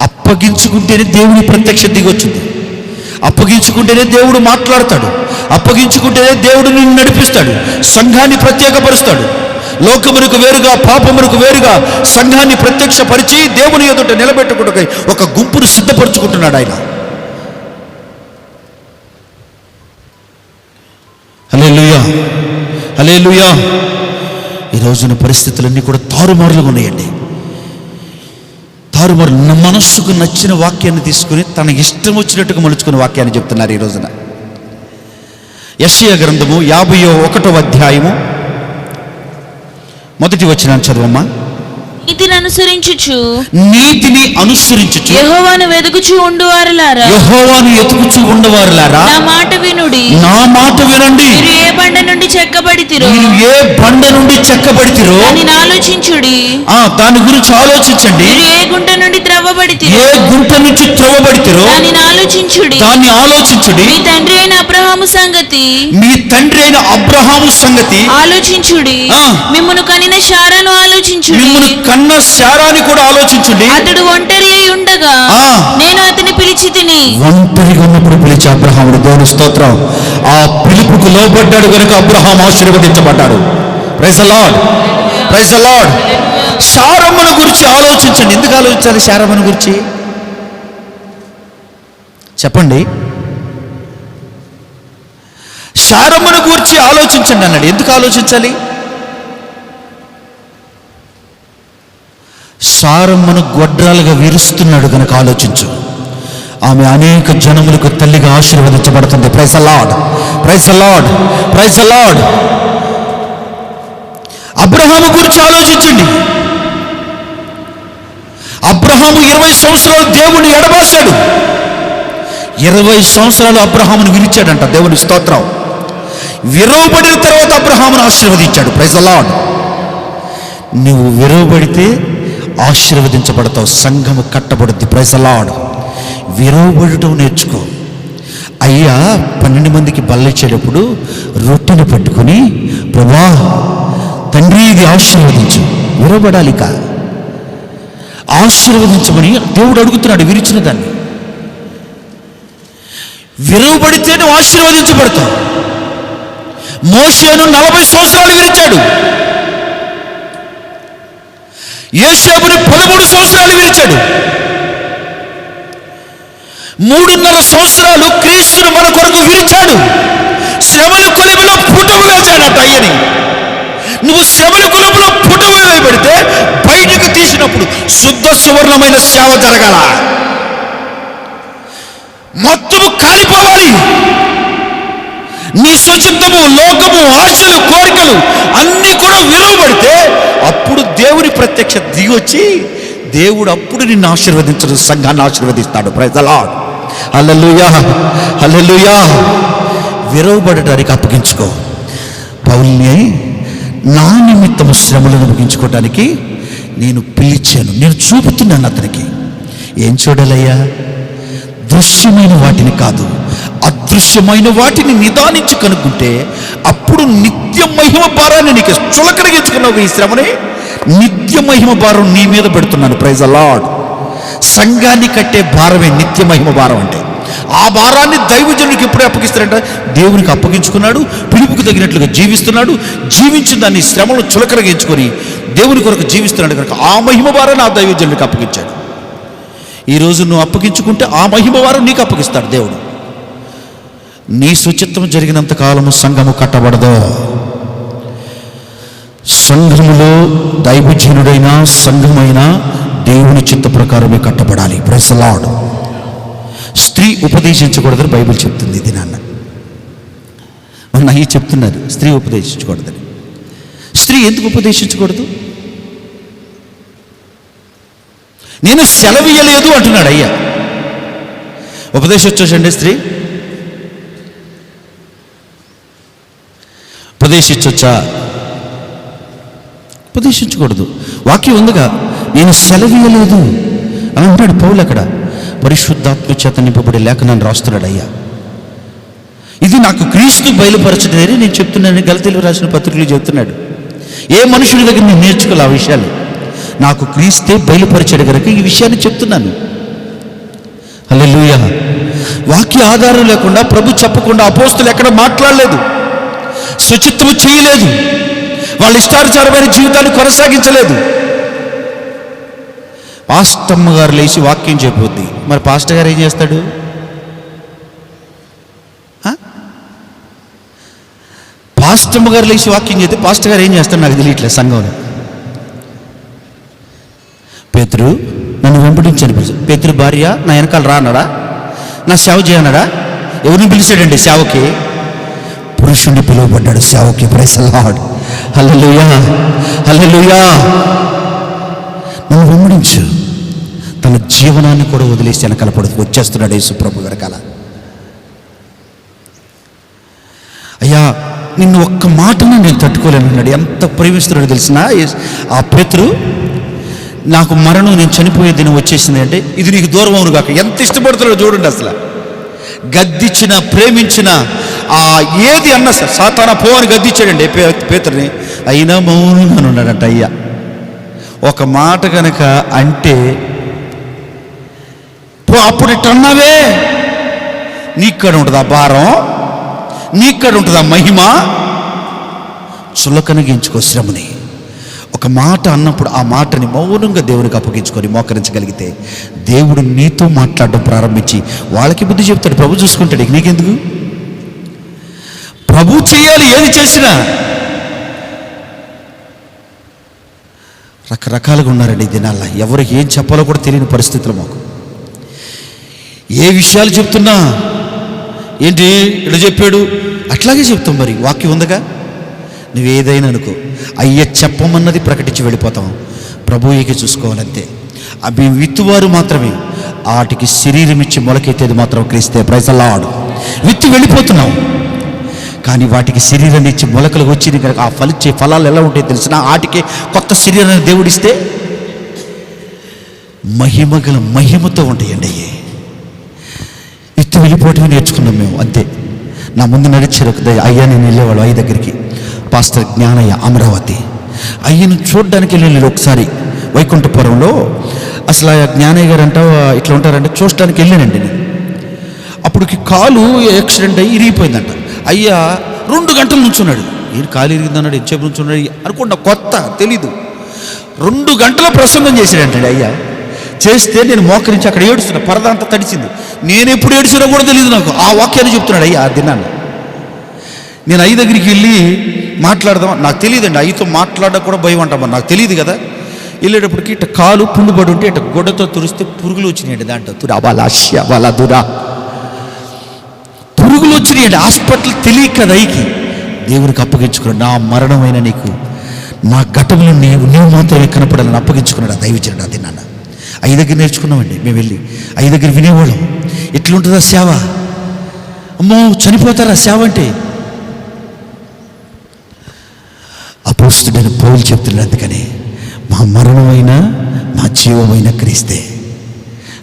అప్పగించుకుంటేనే దేవుని ప్రత్యక్ష దిగొచ్చింది. అప్పగించుకుంటేనే దేవుడు మాట్లాడతాడు. అప్పగించుకుంటేనే దేవుడు నిన్ను నడిపిస్తాడు. సంఘాన్ని ప్రత్యేకపరుస్తాడు. లోకమునకు వేరుగా, పాపమునకు వేరుగా సంఘాన్ని ప్రత్యక్షపరిచి దేవుని ఎదుట నిలబెట్టుకుంటూ ఒక గుంపును సిద్ధపరచుకుంటున్నాడు ఆయన. హల్లెలూయా, హల్లెలూయా. ఈ రోజున పరిస్థితులన్నీ కూడా తారుమారులుగా ఉన్నాయండి. తారుమారు. మనస్సుకు నచ్చిన వాక్యాన్ని తీసుకుని తన ఇష్టం వచ్చినట్టుగా మలుచుకునే వాక్యాన్ని చెప్తున్నారు ఈ రోజున. యెషయా గ్రంథము 51వ అధ్యాయము మొదటి వచనాన్ని చదవమ్మా. నీతిని అనుసరించుచు యెహోవాను వెతుకుచు ఉండవారులారా, నా మాట వినుడి, మీరు ఏ బండ నుండి చెక్కబడితిరో దానిని ఆలోచించుడి. దాని గురించి ఆలోచించండి. మీరు ఏ గుంట నుండి త్రవ్వబడితిరో దానిని ఆలోచించుడి. మీ తండ్రి అయిన అబ్రహాము సంగతి ఆలోచించుడి. మిమ్మును కనిన శారాను ఆలోచించుడి. కన్న శారాని కూడా ఆలోచించండి. అతడు ఒంటరి అయి ఉండగా నేను అతని పిలిచి తిని. ఒంటరిగా ఉన్నప్పుడు పిలిచి అబ్రహాముడు, దేవుని స్తోత్రం, ఆ పిలుపుకు లోబడ్డాడు కనుక అబ్రహాం ఆశీర్వదించబడ్డాడు. Praise the lord, praise the lord. శారమ్మను గురించి ఆలోచించండి. ఎందుకు ఆలోచించాలి శారమ్మను గురించి చెప్పండి? శారమ్మను గురించి ఆలోచించండి అన్నాడు. ఎందుకు ఆలోచించాలి? శారమ్మను గొడ్రాలుగా విరుస్తున్నాడు కనుక ఆలోచించు. ఆమె అనేక జనములకు తల్లిగా ఆశీర్వదించబడుతుంది. Praise the lord, praise the lord, praise the lord. Abraham గురించి ఆలోచించండి. అబ్రహాము 20 సంవత్సరాలు దేవుని ఎడబాసాడు. 20 సంవత్సరాలు అబ్రహామును విరిచాడంట. దేవుని స్తోత్రం. విరవబడిన తర్వాత అబ్రహామును ఆశీర్వదించాడు. Praise the lord. నువ్వు విరవబడితే ఆశీర్వదించబడతావు. సంఘము కట్టబడుద్ది. Praise the lord. విరవబడటం నేర్చుకో. అయ్యా 12 మందికి బల్లిచ్చేటప్పుడు రొట్టెని పట్టుకుని, ప్రభా తండ్రి ఇది ఆశీర్వదించు. విరవబడాలిక ఆశీర్వదించమని దేవుడు అడుగుతున్నాడు. విరిచిన దాన్ని విరవబడితే నువ్వు ఆశీర్వదించబడతావు. మోషేను 40 సంవత్సరాలు విరిచాడు. యోసేపుని 13 సంవత్సరాలు విరిచాడు. 3.5 సంవత్సరాలు క్రీస్తును మన కొరకు విరిచాడు. శ్రమల కొలిమిలో పుటము వేశాడట అయ్యని. నువ్వు శ్రమల కొలిమిలో పుటము వేయబడితే బయటకు తీసినప్పుడు శుద్ధ సువర్ణమైన సేవ జరగాల. మొత్తము కాలిపోవాలి. నీ సుచిత్తము, లోకము, ఆశలు, కోరికలు అన్నీ కూడా విరవబడితే అప్పుడు దేవుని ప్రత్యక్షత దిగి వచ్చి దేవుడు అప్పుడు నిన్ను ఆశీర్వదించడు, సంఘాన్ని ఆశీర్వదిస్తాడు. Praise the lord. Hallelujah, hallelujah. విరవబడటానికి అప్పగించుకో. పౌలుని నా నిమిత్తము శ్రమలను ముగించుకోవటానికి నేను పిలిచాను, నేను చూపుతున్నాను అతనికి. ఏం చూడాలయ్యా? దృశ్యమైన వాటిని కాదు, అదృశ్యమైన వాటిని నిదానించి కనుక్కుంటే అప్పుడు నిత్య మహిమ భారాన్ని నీకు చులకరిగించుకున్నావు. ఈ శ్రమని నిత్య మహిమ భారం నీ మీద పెడుతున్నాను. Praise the lord. సంఘాన్ని కట్టే భారమే నిత్య మహిమ భారం అంటే. ఆ భారాన్ని దైవజనునికి ఎప్పుడే అప్పగిస్తారంట? దేవునికి అప్పగించుకున్నాడు, పిలుపుకు తగినట్లుగా జీవిస్తున్నాడు, జీవించిన దాన్ని శ్రమను చులకరగించుకొని దేవుని కొరకు జీవిస్తున్నాడు కనుక ఆ మహిమ భారాన్ని ఆ దైవజనునికి అప్పగించాడు. ఈరోజు నువ్వు అప్పగించుకుంటే ఆ మహిమ భారం నీకు అప్పగిస్తాడు దేవుడు. నీ సుచిత్తం జరిగినంత కాలము సంఘము కట్టబడదు. సంఘములో దైవజనుడైన సంఘమైన దేవుని చిత్త ప్రకారమే కట్టబడాలి. Praise the lord. స్త్రీ ఉపదేశించకూడదని బైబిల్ చెప్తుంది. ఇది నాన్న అయ్యి చెప్తున్నారు, స్త్రీ ఉపదేశించకూడదని. స్త్రీ ఎందుకు ఉపదేశించకూడదు? నేను సెలవియ్యలేదు అంటున్నాడు అయ్యా. ఉపదేశించండి స్త్రీ? ఉపదేశించొచ్చా? ఉపదేశించకూడదు. వాక్యం ఉందిగా, నేను సెలవియ్యలేదు అని అంటాడు పౌలు. అక్కడ పరిశుద్ధాత్మ చేత నింపబడి లేఖనాన్ని రాస్తున్నాడు అయ్యా. ఇది నాకు క్రీస్తు బయలుపరచడని నేను చెప్తున్నాను. గలతీయులకు రాసిన పత్రికలు చెప్తున్నాడు. ఏ మనుషుడి దగ్గర నేను నేర్చుకోవాలి ఆ విషయాలు. నాకు క్రీస్తే బయలుపరిచాడు కనుక ఈ విషయాన్ని చెప్తున్నాను. హల్లెలూయా. వాక్య ఆధారం లేకుండా, ప్రభు చెప్పకుండా అపోస్తులు ఎక్కడ మాట్లాడలేదు, శుచిత్వము చేయలేదు, వాళ్ళ ఇష్టానుసారమైన జీవితాన్ని కొనసాగించలేదు. పాస్టమ్మ గారు లేచి వాక్యం చెప్పొద్ది, మరి పాస్టర్ గారు ఏం చేస్తాడు? పాస్టమ్మ గారు లేచి వాక్యం చేస్తే పాస్టర్ గారు ఏం చేస్తాడు నాకు తెలియట్లేదు. సంఘంలో పేతురు నన్ను వెంబడించని పిలిచి, పేతురు భార్య నా వెనకాల రా అన్నాడా? నా సేవ చేయన్నాడా? ఎవరిని పిలిచాడండి సేవకి? పురుషుణ్ణి పిలువబడ్డాడు సేవకి. Praise the lord. Hallelujah, hallelujah. నువ్వు వెంబడించు. తన జీవనాన్ని కూడా వదిలేసి వెనకాల పడుతూ వచ్చేస్తున్నాడు యేసు ప్రభు వెనకాల. అయ్యా నిన్ను ఒక్క మాటను నేను తట్టుకోలేను అన్నాడు. ఎంత ప్రేమిస్తున్నాడు తెలిసిన ఆ పేతురు. నాకు మరణం, నేను చనిపోయే దినం వచ్చేసింది అంటే ఇది నీకు దూరం అవును కాక. ఎంత ఇష్టపడుతున్నాడో చూడండి. అసలు గద్దించిన, ప్రేమించిన, ఏది అన్నా సార్ సాతానా పో అని గద్దించాడండి పేతురుని. అయినా మౌనంగా ఉన్నాడంట అయ్యా. ఒక మాట కనుక అంటే అప్పుడు ఇట్టన్నావే, నీక్కడ ఉంటుందా భారం, నీక్కడ ఉంటుందా మహిమ? చులకనగించుకో శ్రమని. ఒక మాట అన్నప్పుడు ఆ మాటని మౌనంగా దేవునికి అప్పగించుకొని మోకరించగలిగితే దేవుడు నీతో మాట్లాడడం ప్రారంభించి వాళ్ళకి బుద్ధి చెప్తాడు. ప్రభు చూసుకుంటాడు. నీకెందుకు? ప్రభు చేయాలి ఏది చేసినా. రకరకాలుగా ఉన్నారండి ఈ దినాల్లో. ఎవరికి ఏం చెప్పాలో కూడా తెలియని పరిస్థితులు మాకు. ఏ విషయాలు చెప్తున్నా ఏంటి ఇలా చెప్పాడు అట్లాగే చెప్తాం. మరి వాక్యం ఉందగా. నువ్వేదైనా అనుకో, అయ్య చెప్పమన్నది ప్రకటించి వెళ్ళిపోతాం. ప్రభువుకి చూసుకోవాలంతే. అవి విత్తువారు మాత్రమే, వాటికి శరీరం ఇచ్చి మొలకెత్తేది మాత్రం క్రీస్తే. Praise the lord. విత్తి వెళ్ళిపోతున్నాం కానీ వాటికి శరీరాన్ని ఇచ్చి మొలకలు వచ్చింది కనుక ఆ ఫలించే ఫలాలు ఎలా ఉంటాయో తెలిసిన వాటికి కొత్త శరీరాన్ని దేవుడిస్తే మహిమగల మహిమతో ఉంటాయండి. అయ్యే విత్తి వెళ్ళిపోవటమే నేర్చుకున్నాం మేము అంతే. నా ముందు నడిచారు అయ్యా, నేను వెళ్ళేవాళ్ళు అయ్య దగ్గరికి. పాస్టర్ జ్ఞానయ్య అమరావతి. అయ్యను చూడడానికి వెళ్ళి ఒకసారి వైకుంఠపురంలో. అసలు ఆ జ్ఞానయ్య గారు అంట ఇట్లా ఉంటారంటే చూడటానికి వెళ్ళానండి నేను. అప్పుడు అప్పటికి కాలు యాక్సిడెంట్ అయ్యి ఇరిగిపోయిందంట. అయ్యా 2 గంటలు నుంచున్నాడు. ఏం కాలు ఇరిగిందన్నాడు, ఎంతసేపు నుంచున్నాడు అనుకున్నా, కొత్త తెలీదు. 2 గంటల ప్రసంగం చేశాడంటాడు అయ్యా. చేస్తే నేను మోకరించి అక్కడ ఏడుస్తున్నా, పరద అంతా తడిచింది. నేను ఎప్పుడు ఏడుస్తున్నా కూడా తెలియదు నాకు. ఆ వాక్యాన్ని చెప్తున్నాడు అయ్యా. ఆ దినాన్ని నేను అయ్య దగ్గరికి వెళ్ళి మాట్లాడదాం, నాకు తెలియదండి, అయ్యతో మాట్లాడడం కూడా భయం అంటామని నాకు తెలియదు కదా. వెళ్ళేటప్పటికి ఇట్ట కాలు పుండు పడి ఉంటే ఇట్ట గుడ్డతో తురిస్తే పురుగులు వచ్చినాయండి. దాంట్లో దురా పురుగులు వచ్చినాయండి. హాస్పిటల్ తెలియక కదా అయ్యకి. దేవునికి అప్పగించుకున్నాడు. నా మరణమైన నీకు, నా ఘటంలో నీవు మాత్రమే కనపడాలని అప్పగించుకున్నాడు ఆ దైవజనుడు. అది నాన్న అయ్య దగ్గర నేర్చుకున్నామండి. మేము వెళ్ళి అయ్య దగ్గర వినేవాళ్ళం. ఎట్లుంటుందా సేవ, అమ్మో చనిపోతారా సేవ అంటే. అపోస్తుడైన పౌలు చెప్తున్నాడు, అందుకని మా మరణమైన మా జీవమైన క్రీస్తే.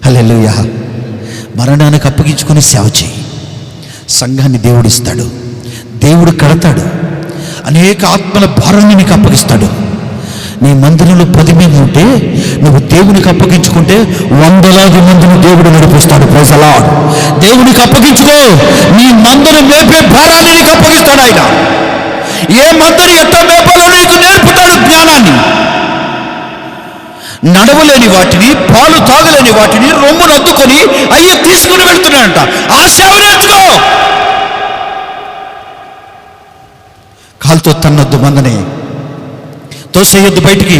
హల్లెలూయా. మరణానికి అప్పగించుకొని సేవ చేయి. సంఘాన్ని దేవుడు ఇస్తాడు, దేవుడు కడతాడు, అనేక ఆత్మల భారాన్ని నీకు అప్పగిస్తాడు. నీ మందిరంలో 10 మంది ఉంటే నువ్వు దేవునికి అప్పగించుకుంటే 100,000 మందిని దేవుడు నడిపిస్తాడు. Praise the lord. దేవునికి అప్పగించుకో, నీ మందను మేపే భారాన్ని నీకు అప్పగిస్తాడు ఆయన. ఏ మందరు ఎట్లా మేపాలో నీకు నేర్పుతాడు జ్ఞానాన్ని. నడవలేని వాటిని, పాలు తాగలేని వాటిని రొమ్మును అద్దుకొని అయ్యే తీసుకుని వెళ్తున్నాడంట. ఆ సేవ నేర్చుకో. కాలుతో తన్నొద్దు, మందనే తోసేయొద్దు బయటికి.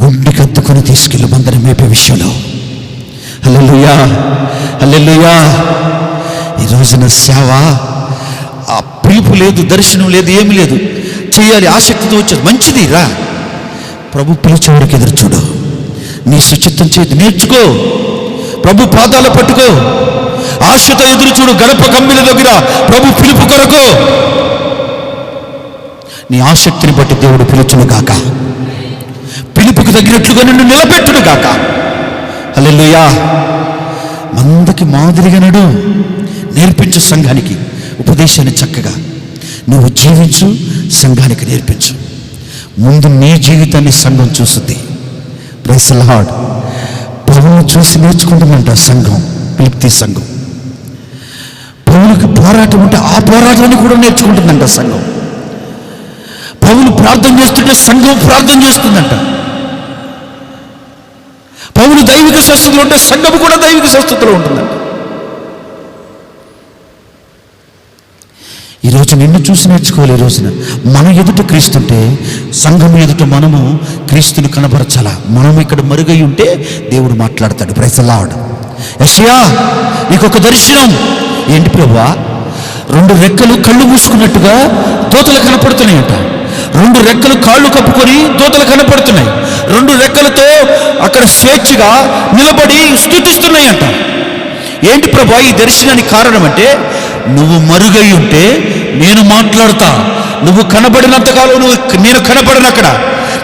గుండెకి అద్దుకొని తీసుకెళ్ళి మందని మేపే విషయంలో. హల్లెలూయా, హల్లెలూయా. ఈ రోజున సేవ ఆ పిలుపు లేదు, దర్శనం లేదు, ఏమి లేదు. చేయాలి, ఆసక్తితో వచ్చేది మంచిది. రా, ప్రభు పిలిచేవాడికి ఎదురు చూడు. నీ సుచిత్తం చేతి నేర్చుకో. ప్రభు పాదాలు పట్టుకో. ఆశతో ఎదురు చూడు. గడప కమ్మిల దగ్గర ప్రభు పిలుపు కొరకు. నీ ఆసక్తిని బట్టి దేవుడు పిలుచును గాక. పిలుపుకు తగినట్లుగా నిన్ను నిలబెట్టును గాక. హల్లెలూయా. మందకి మాదిరిగా నడు. నేర్పించు సంఘానికి ఉపదేశాన్ని చక్కగా నువ్వు జీవించు, సంఘానికి నేర్పించు. ముందు నీ జీవితాన్ని సంఘం చూస్తుంది. Praise the lord. పౌలును చూసి నేర్చుకుంటుందంట సంఘం, పిలిప్తి సంఘం. పౌలుకి పోరాటం ఉంటే ఆ పోరాటాన్ని కూడా నేర్చుకుంటుందంట సంఘం. పౌలు ప్రార్థన చేస్తుంటే సంఘం ప్రార్థన చేస్తుందంట. పౌలు దైవిక స్వస్థతలో ఉంటే సంఘం కూడా దైవిక స్వస్థతలో ఉంటుందంట. ఈరోజు నిన్ను చూసి నేర్చుకోవాలి. ఈ రోజున మన ఎదుట క్రీస్తుంటే సంఘం ఎదుట మనము క్రీస్తుని కనబరచాలా. మనం ఇక్కడ మరుగై ఉంటే దేవుడు మాట్లాడతాడు. Praise the lord. యెషయా, నీకు ఒక దర్శనం. ఏంటి ప్రభువా? 2 రెక్కలు కళ్ళు మూసుకున్నట్టుగా దూతలు కనపడుతున్నాయట. 2 రెక్కలు కాళ్ళు కప్పుకొని దూతలు కనపడుతున్నాయి. 2 రెక్కలతో అక్కడ స్వేచ్ఛగా నిలబడి స్తుతిస్తున్నాయంట. ఏంటి ప్రభువా ఈ దర్శనానికి కారణం అంటే, నువ్వు మరుగై ఉంటే నేను మాట్లాడతా. నువ్వు కనబడినంతకాలం నేను కనబడను. అక్కడ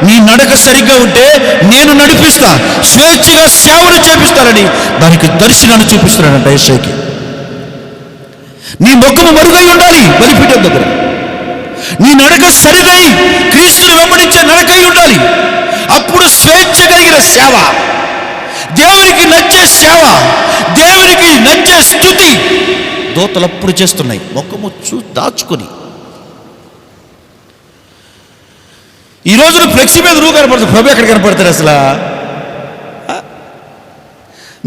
నీ నడక సరిగ్గా ఉంటే నేను నడిపిస్తా. స్వేచ్ఛగా సేవను చేపిస్తానని దానికి దర్శనాన్ని చూపిస్తున్నాడంట యేషయ్యకి. నీ ముఖము మరుగై ఉండాలి బలిపీఠం దగ్గర. నీ నడక సరిదై క్రీస్తుని వెంబడించే నడకై ఉండాలి. అప్పుడు స్వేచ్ఛ కలిగిన సేవ, దేవునికి నచ్చే సేవ, దేవునికి నచ్చే స్తుతి దూతలు అప్పుడు చేస్తున్నాయి. ముఖము దాచుకొని. ఈ రోజున ఫ్లెక్సీ మీద నువ్వు కనపడుతుంది. ప్రభు ఎక్కడ కనపడతాడు అసలు?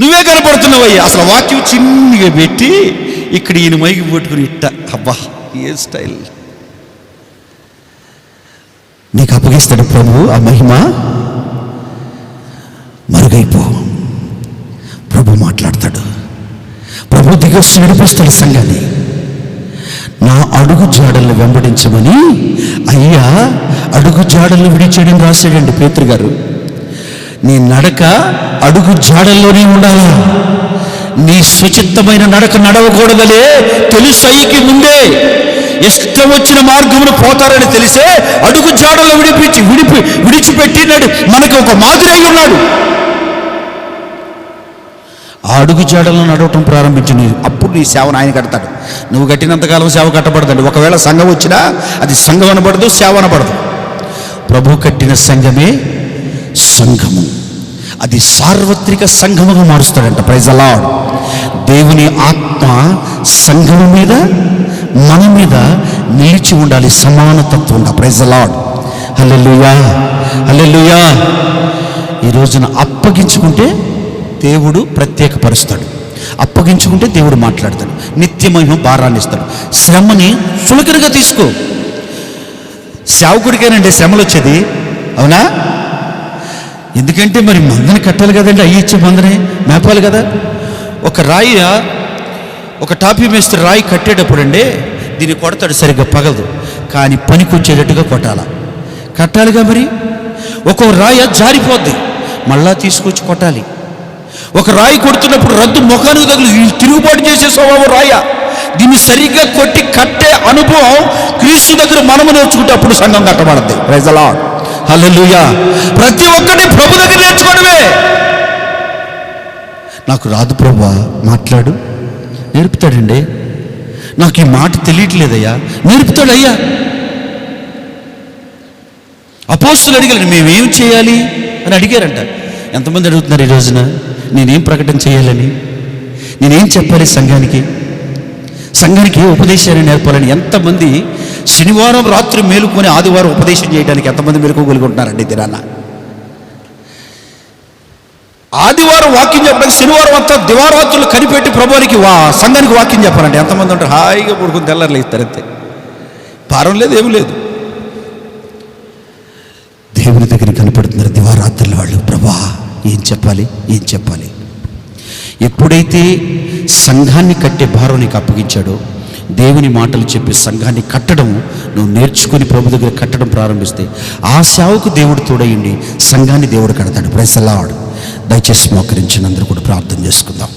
నువ్వే కనపడుతున్నావయ్యా. అసలు వాక్యం చిన్నగా పెట్టి ఇక్కడ ఈయన మైకి పట్టుకుని ఇట్ట. అబ్బా ఏ స్టైల్! నీకు అప్పగిస్తాడు ప్రభు ఆ మహిమ. మరుగైపో. ప్రభు మాట్లాడతాడు. ప్రభు దిగొచ్చి నడిపిస్తాడు సంఘాన్ని. నా అడుగు జాడలను వెంబడించమని అయ్యా అడుగు జాడలను విడిచేయడం రాశాడండి పేతురు గారు. నీ నడక అడుగు జాడల్లోనే ఉండాలా. నీ సుచిత్తమైన నడక నడవకూడదలే తెలుసు అయ్యకి ముందే. ఇష్టం వచ్చిన మార్గమును పోతారని తెలిసే అడుగు జాడల్లో విడిచిపెట్టినాడు. మనకి ఒక మాదిరి అయి ఉన్నాడు. ఆ అడుగు జాడలను నడవటం ప్రారంభించు. అప్పుడు నీ సేవను ఆయన కడతాడు. నువ్వు కట్టినంతకాలం సేవ కట్టబడదండి. ఒకవేళ సంఘం వచ్చినా అది సంఘం అనబడదు, సేవ అనబడదు. ప్రభు కట్టిన సంఘమే సంఘము. అది సార్వత్రిక సంఘముగా మారుస్తాడంట. Praise the lord. దేవుని ఆత్మ సంఘం మీద మన మీద నిలిచి ఉండాలి, సమానతత్వం ఉండాలి. Praise the lord. Hallelujah, hallelujah. ఈ రోజున అప్పగించుకుంటే దేవుడు ప్రత్యేకపరుస్తాడు, అప్పగించుకుంటే దేవుడు మాట్లాడతాడు, నిత్యమైన భారాన్ని ఇస్తాడు. శ్రమని చులకనగా తీసుకో. సేవకుడికేనండి శ్రమలు వచ్చేది, అవునా? ఎందుకంటే మరి మందని కట్టాలి కదండి, అయ్యి ఇచ్చే మందని మేపాలి కదా. ఒక టాపీ మేస్త్రి రాయి కట్టేటప్పుడు అండి దీన్ని కొడతాడు, సరిగ్గా పగలదు, కానీ పనికి వచ్చేటట్టుగా కట్టాలిగా. మరి ఒక్కో రాయ జారిపోద్ది, మళ్ళా తీసుకొచ్చి కొట్టాలి. ఒక రాయి కొడుతున్నప్పుడు రద్దు ముఖానికి తగిలి తిరుగుబాటు చేసే స్వభావం రాయ. దీన్ని సరిగ్గా కొట్టి కట్టే అనుభవం క్రీస్తు దగ్గర మనము నేర్చుకుంటే అప్పుడు సంఘం కట్టబడద్ది. ప్రైజ్ ది లార్డ్, హల్లెలూయా. ప్రతి ఒక్కటి ప్రభు దగ్గర నేర్చుకోవడమే. నాకు రాదు ప్రభువా, మాట్లాడు, నేర్పుతాడండి. నాకు ఈ మాట తెలియట్లేదయ్యా, నేర్పుతాడు అయ్యా. అపోస్తులు అడిగారు, మేమేం చేయాలి అని అడిగారంట. ఎంతమంది అడుగుతున్నారు ఈ రోజున, నేనేం ప్రకటన చేయాలని, నేనేం చెప్పాలి సంఘానికి ఉపదేశాన్ని నేర్పాలని. ఎంతమంది శనివారం రాత్రి మేలుకొని ఆదివారం ఉపదేశం చేయడానికి ఎంతమంది మెలుకోగలిగి ఉంటున్నారండి దినాన్న? ఆదివారం వాక్యం చెప్పడానికి శనివారం అంతా దివారాత్రులు కనిపెట్టి ప్రభువానికి సంఘానికి వాక్యం చెప్పాలండి. ఎంతమంది ఉంటారు? హాయిగా పడుకుని తెల్లారులు ఇస్తారు, అంతే, భారం లేదు, ఏమి లేదు. దేవుని దగ్గర కనిపెడుతున్నారు దివారాత్రులు వాళ్ళు. ప్రభా ఏం చెప్పాలి. ఎప్పుడైతే సంఘాన్ని కట్టే భారం నీకు అప్పగించాడో, దేవుని మాటలు చెప్పి సంఘాన్ని కట్టడం నువ్వు నేర్చుకుని ప్రభు దగ్గర కట్టడం ప్రారంభిస్తే ఆ సేవకు దేవుడు తోడయండి, సంఘాన్ని దేవుడు కడతాడు. Praise the lord. దయచేసి మోకరించిన అందరూ కూడా ప్రార్థన చేసుకుందాం.